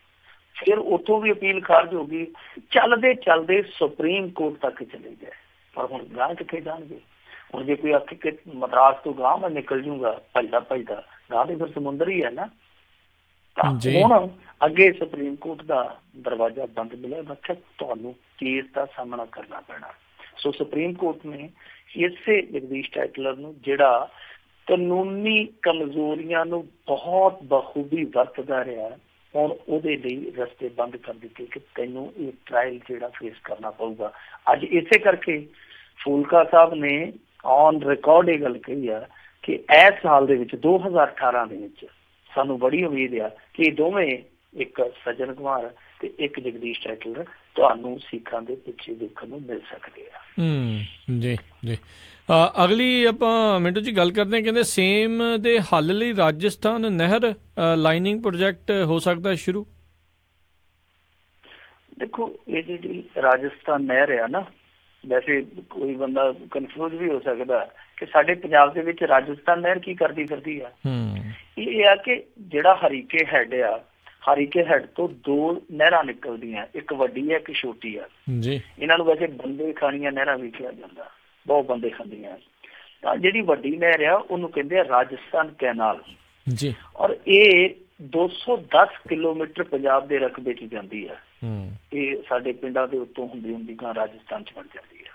ਫਿਰ ਉੱਥੋਂ ਵੀ ਅਪੀਲ ਖਾਰਜ ਹੋ ਗਈ। ਚੱਲਦੇ ਚੱਲਦੇ ਸੁਪਰੀਮ ਕੋਰਟ ਤੱਕ ਚਲੇ ਗਏ। ਪਰ ਹੁਣ ਗਾਂਹ ਕਿੱਥੇ ਜਾਣਗੇ? ਹੁਣ ਜੇ ਕੋਈ ਆਖੇ ਕਿ ਮਦਰਾਸ ਤੋਂ ਗਾਂਹ ਮੈਂ ਨਿਕਲ ਜੂੰਗਾ ਭੱਜਦਾ ਭੱਜਦਾ, ਗਾਂਹ ਤੇ ਫਿਰ ਸਮੁੰਦਰ ਹੀ ਹੈ ਨਾ। ਹੁਣ ਅੱਗੇ ਸੁਪਰੀਮ ਕੋਰਟ ਦਾ ਦਰਵਾਜ਼ਾ ਬੰਦ ਮਿਲਿਆ। ਮੈਂ ਕਿਹਾ ਤੁਹਾਨੂੰ ਕੇਸ ਦਾ ਸਾਹਮਣਾ ਕਰਨਾ ਪੈਣਾ। ਸੋ ਸੁਪਰੀਮ ਕੋਰਟ ਨੇ ਇਸੇ ਜਗਦੀਸ਼ ਟਾਈਟਲਰ ਨੂੰ, ਜਿਹੜਾ ਕਾਨੂੰਨੀ ਕਮਜ਼ੋਰੀਆਂ ਨੂੰ ਬਹੁਤ ਬਖੂਬੀ ਵਰਤਦਾ ਰਿਹਾ, ਹੁਣ ਉਹਦੇ ਲਈ ਰਸਤੇ ਬੰਦ ਕਰ ਦਿੱਤੇ ਕਿ ਤੈਨੂੰ ਇਹ ਟਰਾਇਲ ਜਿਹੜਾ ਫੇਸ ਕਰਨਾ ਪਊਗਾ। ਅੱਜ ਇਸੇ ਕਰਕੇ ਫੂਲਕਾ ਸਾਹਿਬ ਨੇ ਔਨ ਰਿਕਾਰਡ ਇਹ ਗੱਲ ਕਹੀ ਆ ਕਿ ਇਸ ਸਾਲ ਦੇ ਵਿੱਚ 2018 ਦੇ ਵਿੱਚ ਸਾਨੂੰ ਬੜੀ ਉਮੀਦ ਆ ਕਿ ਇਹ ਦੋਵੇਂ, ਇੱਕ ਸੱਜਣ ਕੁਮਾਰ ਤੇ ਇੱਕ ਜਗਦੀਸ਼ ਟਾਈਟਲਰ, ਤੁਹਾਨੂੰ ਸਿੱਖਾਂ ਦੇ ਪਿੱਛੇ ਦੇਖਣ ਨੂੰ ਮਿਲ ਸਕਦੇ ਆ। ਜੀ ਜੀ। ਅਗਲੀ ਆਪਾਂ ਮਿੰਟੂ ਜੀ ਗੱਲ ਕਰਦੇ ਹਾਂ। ਕਹਿੰਦੇ ਸੇਮ ਦੇ ਹੱਲ ਲਈ ਰਾਜਸਥਾਨ ਨਹਿਰ ਲਾਈਨਿੰਗ ਪ੍ਰੋਜੈਕਟ ਹੋ ਸਕਦਾ ਸ਼ੁਰੂ। ਦੇਖੋ ਇਹ ਜਿਹੜੀ ਰਾਜਸਥਾਨ ਨਹਿਰ ਆ ਨਾ, ਵੈਸੇ ਕੋਈ ਬੰਦਾ ਕਨਫਿਊਜ਼ ਵੀ ਹੋ ਸਕਦਾ ਕਿ ਸਾਡੇ ਪੰਜਾਬ ਦੇ ਵਿੱਚ ਰਾਜਸਥਾਨ ਨਹਿਰ ਕੀ ਕਰਦੀ ਫਿਰਦੀ ਆ। ਇਹ ਆ ਕਿ ਜਿਹੜਾ ਹਰੀਕੇ ਹੈਡ ਆ, ਹਰੀਕੇ ਹੈਡ ਤੋਂ ਦੋ ਨਹਿਰਾਂ ਨਿਕਲਦੀਆਂ, ਇੱਕ ਵੱਡੀ ਹੈ ਇੱਕ ਛੋਟੀ ਆ ਜੀ। ਇਹਨਾਂ ਨੂੰ ਵੈਸੇ ਬੰਦੇ ਖਾਣੀਆਂ ਨਹਿਰਾਂ ਵੀ ਕਿਹਾ ਜਾਂਦਾ, ਬਹੁਤ ਬੰਦੇ ਖਾਂਦੀਆਂ। ਤਾਂ ਜਿਹੜੀ ਵੱਡੀ ਨਹਿਰ ਆ ਉਹਨੂੰ ਕਹਿੰਦੇ ਆ ਰਾਜਸਥਾਨ ਕੈਨਾਲ ਜੀ, ਔਰ ਇਹ 210 ਕਿਲੋਮੀਟਰ ਪੰਜਾਬ ਦੇ ਰਕਬੇ 'ਚ ਜਾਂਦੀ ਆ। ਇਹ ਸਾਡੇ ਪਿੰਡਾਂ ਦੇ ਉੱਤੋਂ ਹੁੰਦੀ ਹੁੰਦੀ ਗਾਂ ਰਾਜਸਥਾਨ 'ਚ ਬਣ ਜਾਂਦੀ ਆ।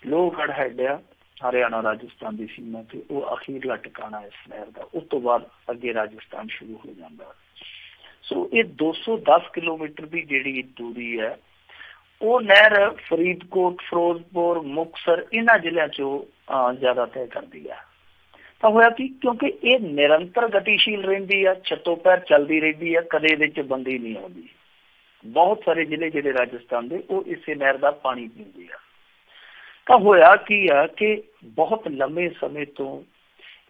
ਲੋਹਗੜ੍ਹ ਹੈਡ ਆ ਹਰਿਆਣਾ ਰਾਜਸਥਾਨ ਦੀ ਸੀਮਾ ਤੇ, ਉਹ ਅਖੀਰਲਾ ਟਿਕਾਣਾ ਇਸ ਨਹਿਰ ਦਾ। ਉਸ ਤੋਂ ਬਾਅਦ ਅੱਗੇ ਰਾਜਸਥਾਨ ਸ਼ੁਰੂ ਹੋ ਜਾਂਦਾ। ਸੋ ਇਹ 210 ਕਿਲੋਮੀਟਰ ਦੀ ਜਿਹੜੀ ਦੂਰੀ ਹੈ, ਉਹ ਨਹਿਰ ਫਰੀਦਕੋਟ, ਫਿਰੋਜ਼ਪੁਰ, ਮੁਕਤਸਰ ਇਹਨਾਂ ਜ਼ਿਲ੍ਹਿਆਂ 'ਚੋਂ ਜ਼ਿਆਦਾ ਤੈਅ ਕਰਦੀ ਆ। ਤਾਂ ਹੋਇਆ ਕਿ ਕਿਉਂਕਿ ਇਹ ਨਿਰੰਤਰ ਗਤੀਸ਼ੀਲ ਰਹਿੰਦੀ ਆ, ਛੱਤੋਂ ਪੈਰ ਚੱਲਦੀ ਰਹਿੰਦੀ ਆ, ਕਦੇ ਇਹਦੇ 'ਚ ਬੰਦੀ ਨਹੀਂ ਆਉਂਦੀ। ਬਹੁਤ ਸਾਰੇ ਜ਼ਿਲ੍ਹੇ ਜਿਹੜੇ ਰਾਜਸਥਾਨ ਦੇ ਉਹ ਇਸੇ ਨਹਿਰ ਦਾ ਪਾਣੀ ਪੀਂਦੇ ਆ। ਤਾਂ ਹੋਇਆ ਕੀ ਆ ਕਿ ਬਹੁਤ ਲੰਮੇ ਸਮੇਂ ਤੋਂ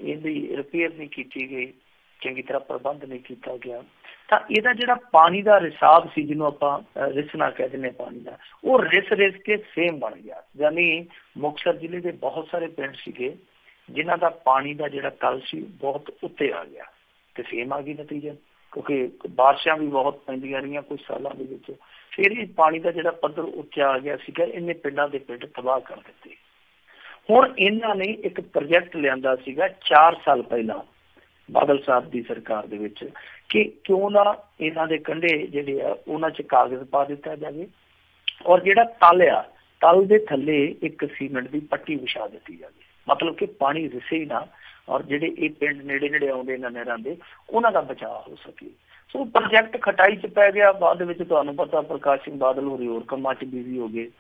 ਇਹਦੀ ਰਿਪੇਅਰ ਨਹੀਂ ਕੀਤੀ ਗਈ, ਚੰਗੀ ਤਰ੍ਹਾਂ ਪ੍ਰਬੰਧ ਨਹੀਂ ਕੀਤਾ ਗਿਆ। ਤਾਂ ਇਹਦਾ ਜਿਹੜਾ ਪਾਣੀ ਦਾ ਰਿਸਾਵ ਸੀ, ਜਿਹਨੂੰ ਆਪਾਂ ਰਿਸਣਾ ਕਹਿ ਦਿੰਦੇ ਪਾਣੀ ਦਾ, ਉਹ ਰਿਸ ਕੇ ਸੇਮ ਬਣ ਗਿਆ। ਯਾਨੀ ਮੁਕਤਸਰ ਜ਼ਿਲ੍ਹੇ ਦੇ ਬਹੁਤ ਸਾਰੇ ਪਿੰਡ ਸੀਗੇ ਜਿਨ੍ਹਾਂ ਦਾ ਪਾਣੀ ਦਾ ਜਿਹੜਾ ਤਲ ਸੀ ਬਹੁਤ ਉੱਤੇ ਆ ਗਿਆ ਤੇ ਸੇਮ ਆ ਗਈ ਨਤੀਜਾ, ਕਿਉਂਕਿ ਬਾਰਿਸ਼ਾਂ ਵੀ ਬਹੁਤ ਪੈਂਦੀਆਂ ਰਹੀਆਂ ਕੁਝ ਸਾਲਾਂ ਦੇ ਵਿੱਚ। ਫਿਰ ਇਹ ਪਾਣੀ ਦਾ ਜਿਹੜਾ ਪੱਧਰ ਉੱਚਾ ਆ ਗਿਆ ਸੀਗਾ, ਇਹਨੇ ਪਿੰਡਾਂ ਦੇ ਪਿੰਡ ਤਬਾਹ ਕਰ ਦਿੱਤੇ। ਹੁਣ ਇਹਨਾਂ ਨੇ ਇੱਕ ਪ੍ਰੋਜੈਕਟ ਲਿਆਂਦਾ ਸੀਗਾ 4 ਸਾਲ ਪਹਿਲਾਂ ਬਾਦਲ ਸਾਹਿਬ ਦੀ ਸਰਕਾਰ ਦੇ ਵਿੱਚ ਕਿ ਕਿਉਂ ਨਾ ਇਹਨਾਂ ਦੇ ਕੰਢੇ ਜਿਹੜੇ ਆ ਉਹਨਾਂ 'ਚ ਕਾਗਜ਼ ਪਾ ਦਿੱਤਾ ਜਾਵੇ, ਔਰ ਜਿਹੜਾ ਤਲ ਆ, ਤਲ ਦੇ ਥੱਲੇ ਇੱਕ ਸੀਮੈਂਟ ਦੀ ਪੱਟੀ ਵਿਛਾ ਦਿੱਤੀ ਜਾਵੇ, ਮਤਲਬ ਕਿ ਪਾਣੀ ਰਿਸੇ ਹੀ ਨਾ, ਔਰ ਜਿਹੜੇ ਇਹ ਪਿੰਡ ਨੇੜੇ ਨੇੜੇ ਆਉਂਦੇ ਇਹਨਾਂ ਨਹਿਰਾਂ ਦੇ ਉਹਨਾਂ ਦਾ ਬਚਾਅ ਹੋ ਸਕੇ। ਸੋ ਪ੍ਰੋਜੈਕਟ ਖਟਾਈ 'ਚ ਪੈ ਗਿਆ। ਬਾਅਦ ਵਿੱਚ ਤੁਹਾਨੂੰ ਪਤਾ ਪ੍ਰਕਾਸ਼ ਸਿੰਘ ਬਾਦਲ ਹੋਰੀ ਹੋਰ ਕੰਮਾਂ 'ਚ ਬਿਜ਼ੀ ਹੋ ਗਏ,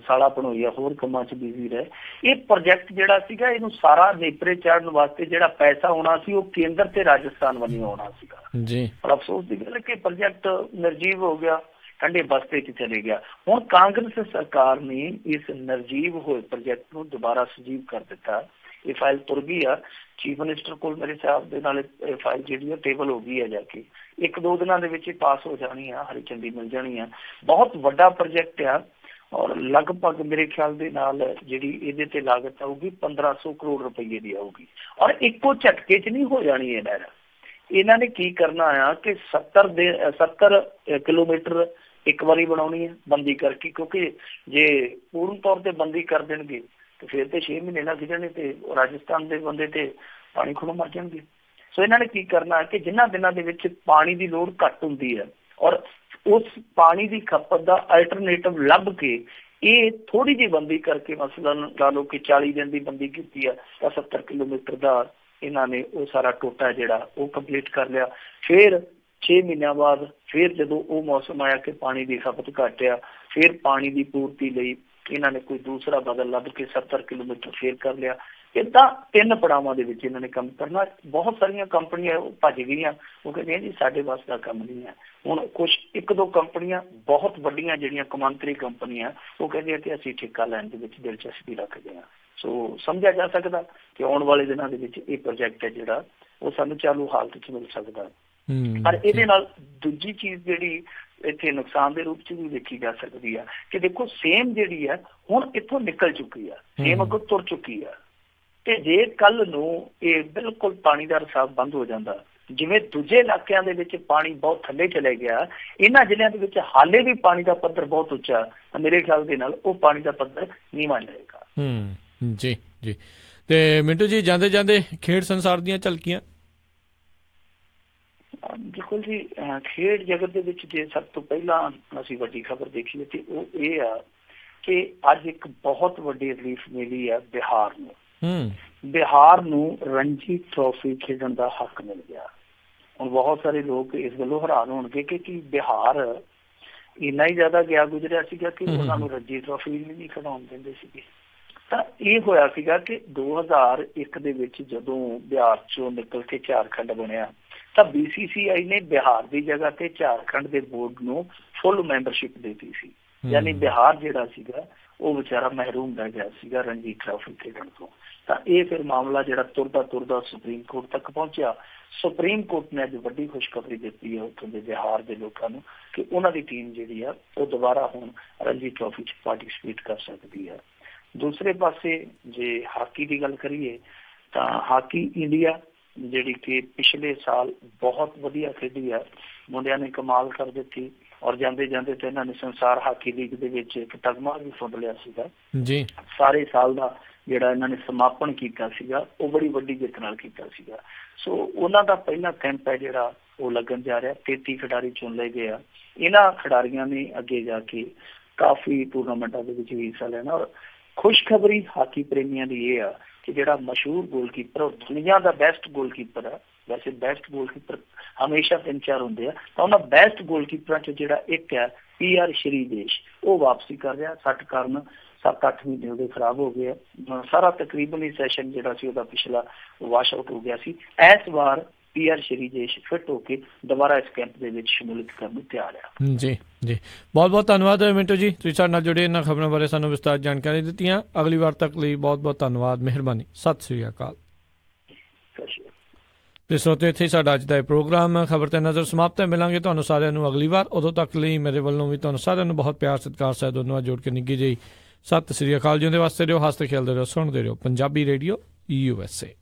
ਸਾਲਾ ਭਣੋਈਆ ਹੋਰ ਕੰਮਾਂ 'ਚ ਬਿਜ਼ੀ ਰਹੇ। ਇਹ ਪ੍ਰੋਜੈਕਟ ਜਿਹੜਾ ਸੀਗਾ, ਇਹਨੂੰ ਸਾਰਾ ਨੇਪਰੇ ਚਾੜਨ ਵਾਸਤੇ ਜਿਹੜਾ ਪੈਸਾ ਆਉਣਾ ਸੀ ਉਹ ਕੇਂਦਰ ਤੇ ਰਾਜਸਥਾਨ ਵੱਲੋਂ ਆਉਣਾ ਸੀਗਾ ਜੀ। ਪਰ ਅਫਸੋਸ ਦੀ ਗੱਲ ਹੈ ਕਿ ਪ੍ਰੋਜੈਕਟ ਨਿਰਜੀਵ ਹੋ ਗਿਆ, ਠੰਡੇ ਬਸਤੇ 'ਚ ਚਲੇ ਗਿਆ। ਹੁਣ ਕਾਂਗਰਸ ਸਰਕਾਰ ਨੇ ਇਸ ਨਿਰਜੀਵ ਹੋਏ ਪ੍ਰੋਜੈਕਟ ਨੂੰ ਦੁਬਾਰਾ ਸਜੀਵ ਕਰ ਦਿੱਤਾ। ਇਹ ਫਾਈਲ ਤੁਰ ਗਈ ਆ ਚੀਫ ਮਿਨਿਸਟਰ ਕੋਲ, ਮੇਰੇ ਹਿਸਾਬ ਦੇ ਨਾਲ ਇਹ ਫਾਈਲ ਜਿਹੜੀ ਆ ਟੇਬਲ ਹੋ ਗਈ ਆ, ਜਾ ਕੇ 1-2 ਦਿਨਾਂ ਦੇ ਵਿੱਚ ਇਹ ਪਾਸ ਹੋ ਜਾਣੀ ਆ, ਹਰੀ ਝੰਡੀ ਮਿਲ ਜਾਣੀ ਆ। ਬਹੁਤ ਵੱਡਾ ਪ੍ਰੋਜੈਕਟ ਆ, ਔਰ ਲਗਭਗ ਮੇਰੇ ਖਿਆਲ ਦੇ ਨਾਲ ਜਿਹੜੀ ਇਹਦੇ ਤੇ ਲਾਗਤ ਆਊਗੀ 1500 ਕਰੋੜ ਰੁਪਏ ਦੀ ਆਊਗੀ, ਔਰ ਇੱਕੋ ਝਟਕੇ 'ਚ ਨਹੀਂ ਹੋ ਜਾਣੀ ਇਹ ਨਹਿਰ। ਇਹਨਾਂ ਨੇ ਕੀ ਕਰਨਾ ਆ ਕਿ 70 ਕਿਲੋਮੀਟਰ ਇੱਕ ਵਾਰੀ ਬਣਾਉਣੀ ਹੈ ਬੰਦੀ ਕਰਕੇ, ਕਿਉਂਕਿ ਜੇ ਪੂਰਨ ਤੌਰ ਤੇ ਬੰਦੀ ਕਰ ਦੇਣਗੇ ਤੇ ਫਿਰ ਤੇ 6 ਮਹੀਨੇ ਲੱਗ ਜਾਣੇ ਤੇ ਰਾਜਸਥਾਨ ਦੇ ਬੰਦੇ ਤੇ ਪਾਣੀ ਖੜੋਂ ਮਰ ਜਾਣਗੇ। ਸੋ ਇਹਨਾਂ ਨੇ ਕੀ ਕਰਨਾ ਕਿ ਜਿਨ੍ਹਾਂ ਦਿਨਾਂ ਦੇ ਵਿੱਚ ਪਾਣੀ ਦੀ ਲੋੜ ਘੱਟ ਹੁੰਦੀ ਹੈ, ਔਰ ਉਸ ਪਾਣੀ ਦੀ ਖਪਤ ਦਾ ਅਲਟਰਨੇਟਿਵ ਲੱਭ ਕੇ ਇਹ ਥੋੜੀ ਜਿਹੀ ਬੰਦੀ ਕਰਕੇ, ਮਸਲਨ ਲਾ ਲਓ ਕਿ 40 ਦਿਨ ਦੀ ਬੰਦੀ ਕੀਤੀ ਆ, ਤਾਂ 70 ਕਿਲੋਮੀਟਰ ਦਾ ਇਹਨਾਂ ਨੇ ਉਹ ਸਾਰਾ ਟੋਟਾ ਜਿਹੜਾ ਉਹ ਕੰਪਲੀਟ ਕਰ ਲਿਆ। ਫਿਰ 6 ਮਹੀਨਿਆਂ ਬਾਅਦ ਫਿਰ ਜਦੋਂ ਉਹ ਮੌਸਮ ਆਇਆ ਕਿ ਪਾਣੀ ਦੀ ਖਪਤ ਘੱਟ ਆ, ਫਿਰ ਪਾਣੀ ਦੀ ਪੂਰਤੀ ਲਈ ਇਹਨਾਂ ਨੇ ਕੋਈ ਦੂਸਰਾ ਬਦਲ ਲੱਭ ਕੇ 70 ਕਿਲੋਮੀਟਰ ਫੇਰ ਕਰ ਲਿਆ। इदां 3 पड़ावां दे विच इन्हां ने काम करना। बहुत सारियां कंपनियां भज गईयां, वो कहदियां जी साडे वास दा काम नहीं है। हुण कुछ 1-2 कंपनियां बहुत वड्डियां जिहड़ियां कौमांतरी कंपनियां वो कहदियां कि असीं ठेका लैण दे विच दिलचस्पी रखदे हां। सो समझिया जा सकदा कि आउण वाले दिनां दे विच इह प्रोजैक्ट है जिहड़ा वो सानूं चालू हालत च मिल सकदा। पर ਇਹਦੇ ਨਾਲ ਦੂਜੀ ਚੀਜ਼ ਜਿਹੜੀ ਇੱਥੇ ਨੁਕਸਾਨ ਦੇ ਰੂਪ ਚ ਵੀ ਦੇਖੀ ਜਾ ਸਕਦੀ ਆ ਕਿ ਦੇਖੋ ਸੇਮ ਜਿਹੜੀ ਹੈ ਹੁਣ ਇੱਥੋਂ ਨਿਕਲ ਚੁੱਕੀ ਆ, ਸੇਮ ਅੱਗੋਂ ਤੁਰ ਚੁੱਕੀ ਆ, ਤੇ ਜੇ ਕੱਲ ਨੂੰ ਇਹ ਬਿਲਕੁਲ ਪਾਣੀ ਦਾ ਰਿਸਾਵ ਬੰਦ ਹੋ ਜਾਂਦਾ, ਜਿਵੇਂ ਦੂਜੇ ਇਲਾਕਿਆਂ ਦੇ ਵਿੱਚ ਪਾਣੀ ਬਹੁਤ ਥੱਲੇ ਚਲੇ ਗਿਆ, ਇਹਨਾਂ ਜ਼ਿਲ੍ਹਿਆਂ ਦੇ ਵਿੱਚ ਹਾਲੇ ਵੀ ਪਾਣੀ ਦਾ ਪੱਧਰ ਬਹੁਤ ਉੱਚਾ, ਤਾਂ ਮੇਰੇ ਖਿਆਲ ਦੇ ਨਾਲ ਉਹ ਪਾਣੀ ਦਾ ਪੱਧਰ ਨੀਵਾਂ ਜਾਏਗਾ। ਜੀ ਜੀ। ਤੇ ਮਿੰਟੂ ਜੀ, ਜਾਂਦੇ ਜਾਂਦੇ ਖੇਡ ਸੰਸਾਰ ਦੀਆਂ ਝਲਕੀਆਂ। ਬਿਲਕੁਲ ਜੀ, ਖੇਡ ਜਗਤ ਦੇ ਵਿੱਚ ਜੇ ਸਭ ਤੋਂ ਪਹਿਲਾਂ ਅਸੀਂ ਵੱਡੀ ਖਬਰ ਦੇਖੀਏ ਤੇ ਉਹ ਇਹ ਆ ਕਿ ਅੱਜ ਇੱਕ ਬਹੁਤ ਵੱਡੀ ਰਿਲੀਫ ਮਿਲੀ ਹੈ ਬਿਹਾਰ ਨੂੰ। ਬਿਹਾਰ ਨੂੰ ਰਣਜੀ ਟਰੋਫੀ ਖੇਡਣ ਦਾ ਹੱਕ ਮਿਲ ਗਿਆ। ਹੁਣ ਬਹੁਤ ਸਾਰੇ ਲੋਕ ਇਸ ਗੱਲੋਂ ਹੈਰਾਨ ਹੋਣਗੇ ਕਿ ਬਿਹਾਰ ਇੰਨਾ ਹੀ ਜ਼ਿਆਦਾ ਗਿਆ ਗੁਜ਼ਰਿਆ ਸੀਗਾ ਕਿ ਉਹਨਾਂ ਨੂੰ ਰਣਜੀ ਟਰੋਫੀ ਵੀ ਨਹੀਂ ਖਿਡਾਉਣ ਦਿੰਦੇ ਸੀਗੇ। ਤਾਂ ਇਹ ਹੋਇਆ ਸੀਗਾ ਕਿ 2001 ਦੇ ਵਿੱਚ ਜਦੋਂ ਬਿਹਾਰ ਚੋਂ ਨਿਕਲ ਕੇ ਝਾਰਖੰਡ ਬਣਿਆ ਤਾਂ BCCI ਨੇ ਬਿਹਾਰ ਦੀ ਜਗ੍ਹਾ ਤੇ ਝਾਰਖੰਡ ਦੇ ਬੋਰਡ ਨੂੰ ਫੁੱਲ ਮੈਂਬਰਸ਼ਿਪ ਦੇ ਦਿੱਤੀ ਸੀ। ਯਾਨੀ ਬਿਹਾਰ ਜਿਹੜਾ ਸੀਗਾ ਉਹ ਵਿਚਾਰਾ ਮਹਿਰੂਮ ਰਹਿ ਗਿਆ ਸੀਗਾ ਰਣਜੀ ਟਰਾਫੀ ਖੇਡਣ ਤੋਂ। ਤਾਂ ਇਹ ਫਿਰ ਮਾਮਲਾ ਜਿਹੜਾ ਤੁਰਦਾ ਸੁਪਰੀਮ ਕੋਰਟ ਤੱਕ ਪਹੁੰਚਿਆ। ਸੁਪਰੀਮ ਕੋਰਟ ਨੇ ਅੱਜ ਵੱਡੀ ਖੁਸ਼ਖਬਰੀ ਦਿੱਤੀ ਹੈ ਉੱਥੋਂ ਦੇ ਬਿਹਾਰ ਦੇ ਲੋਕਾਂ ਨੂੰ ਕਿ ਉਹਨਾਂ ਦੀ ਟੀਮ ਜਿਹੜੀ ਆ ਉਹ ਦੁਬਾਰਾ ਹੁਣ ਰਣਜੀ ਟਰਾਫੀ 'ਚ ਪਾਰਟੀਸਪੇਟ ਕਰ ਸਕਦੀ ਹੈ। ਦੂਸਰੇ ਪਾਸੇ ਜੇ ਹਾਕੀ ਦੀ ਗੱਲ ਕਰੀਏ ਤਾਂ ਹਾਕੀ ਇੰਡੀਆ ਜਿਹੜੀ ਕਿ ਪਿਛਲੇ ਸਾਲ ਬਹੁਤ ਵਧੀਆ ਖੇਡੀ ਆ, ਮੁੰਡਿਆਂ ਨੇ ਕਮਾਲ ਕਰ ਦਿੱਤੀ ਔਰ ਜਾਂਦੇ ਜਾਂਦੇ ਤੇ ਇਹਨਾਂ ਨੇ ਸੰਸਾਰ ਹਾਕੀ ਲੀਗ ਦੇ ਵਿੱਚ ਇੱਕ ਤਗਮਾ ਵੀ ਫੁੱਟ ਲਿਆ ਸੀਗਾ ਜੀ। ਸਾਰੇ ਸਾਲ ਦਾ ਜਿਹੜਾ ਇਹਨਾਂ ਨੇ ਸਮਾਪਨ ਕੀਤਾ ਸੀਗਾ ਉਹ ਬੜੀ ਵੱਡੀ ਜਿੱਤ ਨਾਲ ਕੀਤਾ ਸੀਗਾ। ਸੋ ਉਹਨਾਂ ਦਾ ਪਹਿਲਾ ਕੈਂਪ ਹੈ ਜਿਹੜਾ ਉਹ ਲੱਗਣ ਜਾ ਰਿਹਾ। 33 ਖਿਡਾਰੀ ਚੁਣ ਲਏ ਗਏ ਆ। ਇਹਨਾਂ ਖਿਡਾਰੀਆਂ ਨੇ ਅੱਗੇ ਜਾ ਕੇ ਕਾਫੀ ਟੂਰਨਾਮੈਂਟਾਂ ਦੇ ਵਿੱਚ ਵੀ ਹਿੱਸਾ ਲੈਣਾ। ਔਰ ਖੁਸ਼ਖਬਰੀ ਹਾਕੀ ਪ੍ਰੇਮੀਆਂ ਦੀ ਇਹ ਆ ਕਿ ਜਿਹੜਾ ਮਸ਼ਹੂਰ ਗੋਲਕੀਪਰ ਉਹ ਦੁਨੀਆ ਦਾ ਬੈਸਟ ਗੋਲਕੀਪਰ ਆ। ਵੈਸੇ ਬੈਸਟ ਗੋਲਕੀਪਰ ਹਮੇਸ਼ਾ 3-4 ਹੁੰਦੇ ਆ, ਤਾਂ ਉਹਨਾਂ ਬੈਸਟ ਗੋਲਕੀਪਰਾਂ 'ਚ ਜਿਹੜਾ ਇੱਕ ਹੈ PR ਸ਼੍ਰੀਦੇਸ਼, ਉਹ ਵਾਪਸੀ ਕਰ ਰਿਹਾ। ਸੱਟ ਕਾਰਨ 7-8 ਮਹੀਨੇ ਉਹਦੇ ਖਰਾਬ ਹੋ ਗਏ ਆ। ਸਾਰਾ ਤਕਰੀਬਨ ਹੀ ਸੈਸ਼ਨ ਜਿਹੜਾ ਸੀ ਉਹਦਾ ਪਿਛਲਾ ਵਾਸ਼ ਆਊਟ ਹੋ ਗਿਆ ਸੀ। ਇਸ ਵਾਰ PR ਸ਼੍ਰੀਦੇਸ਼ ਫਿੱਟ ਹੋ ਕੇ ਦੁਬਾਰਾ ਇਸ ਕੈਂਪ ਦੇ ਵਿੱਚ ਸ਼ਮੂਲੀਅਤ ਕਰਨ ਨੂੰ ਤਿਆਰ ਆ। ਜੀ ਜੀ, ਬਹੁਤ ਬਹੁਤ ਧੰਨਵਾਦ ਮਿੰਟੂ ਜੀ, ਤੁਸੀਂ ਸਾਡੇ ਨਾਲ ਜੁੜੇ, ਇਹਨਾਂ ਖਬਰਾਂ ਬਾਰੇ ਸਾਨੂੰ ਵਿਸਤਾਰ ਜਾਣਕਾਰੀ ਦਿੱਤੀਆਂ। ਅਗਲੀ ਵਾਰ ਤੱਕ ਲਈ ਬਹੁਤ ਬਹੁਤ ਧੰਨਵਾਦ, ਮਿਹਰਬਾਨੀ, ਸਤਿ ਸ੍ਰੀ ਅਕਾਲ। ਤੇ ਸਰੋਤਿਓ, ਇੱਥੇ ਸਾਡਾ ਅੱਜ ਦਾ ਇਹ ਪ੍ਰੋਗਰਾਮ ਖਬਰ ਤੇ ਨਜ਼ਰ ਸਮਾਪਤ ਹੈ। ਮਿਲਾਂਗੇ ਤੁਹਾਨੂੰ ਸਾਰਿਆਂ ਨੂੰ ਅਗਲੀ ਵਾਰ। ਉਦੋਂ ਤੱਕ ਲਈ ਮੇਰੇ ਵੱਲੋਂ ਵੀ ਤੁਹਾਨੂੰ ਸਾਰਿਆਂ ਨੂੰ ਬਹੁਤ ਪਿਆਰ ਸਤਿਕਾਰ ਸਹਿਤ ਦੋਨੋਂ ਜੋੜ ਕੇ ਨਿੱਘੀ ਜਿਹੀ ਸਤਿ ਸ੍ਰੀ ਅਕਾਲ। ਜਿਉਂਦੇ ਵਾਸਤੇ ਰਹੋ, ਹੱਸਦੇ ਖੇਲਦੇ ਰਹੋ, ਸੁਣਦੇ ਰਹੋ ਪੰਜਾਬੀ ਰੇਡੀਓ USA।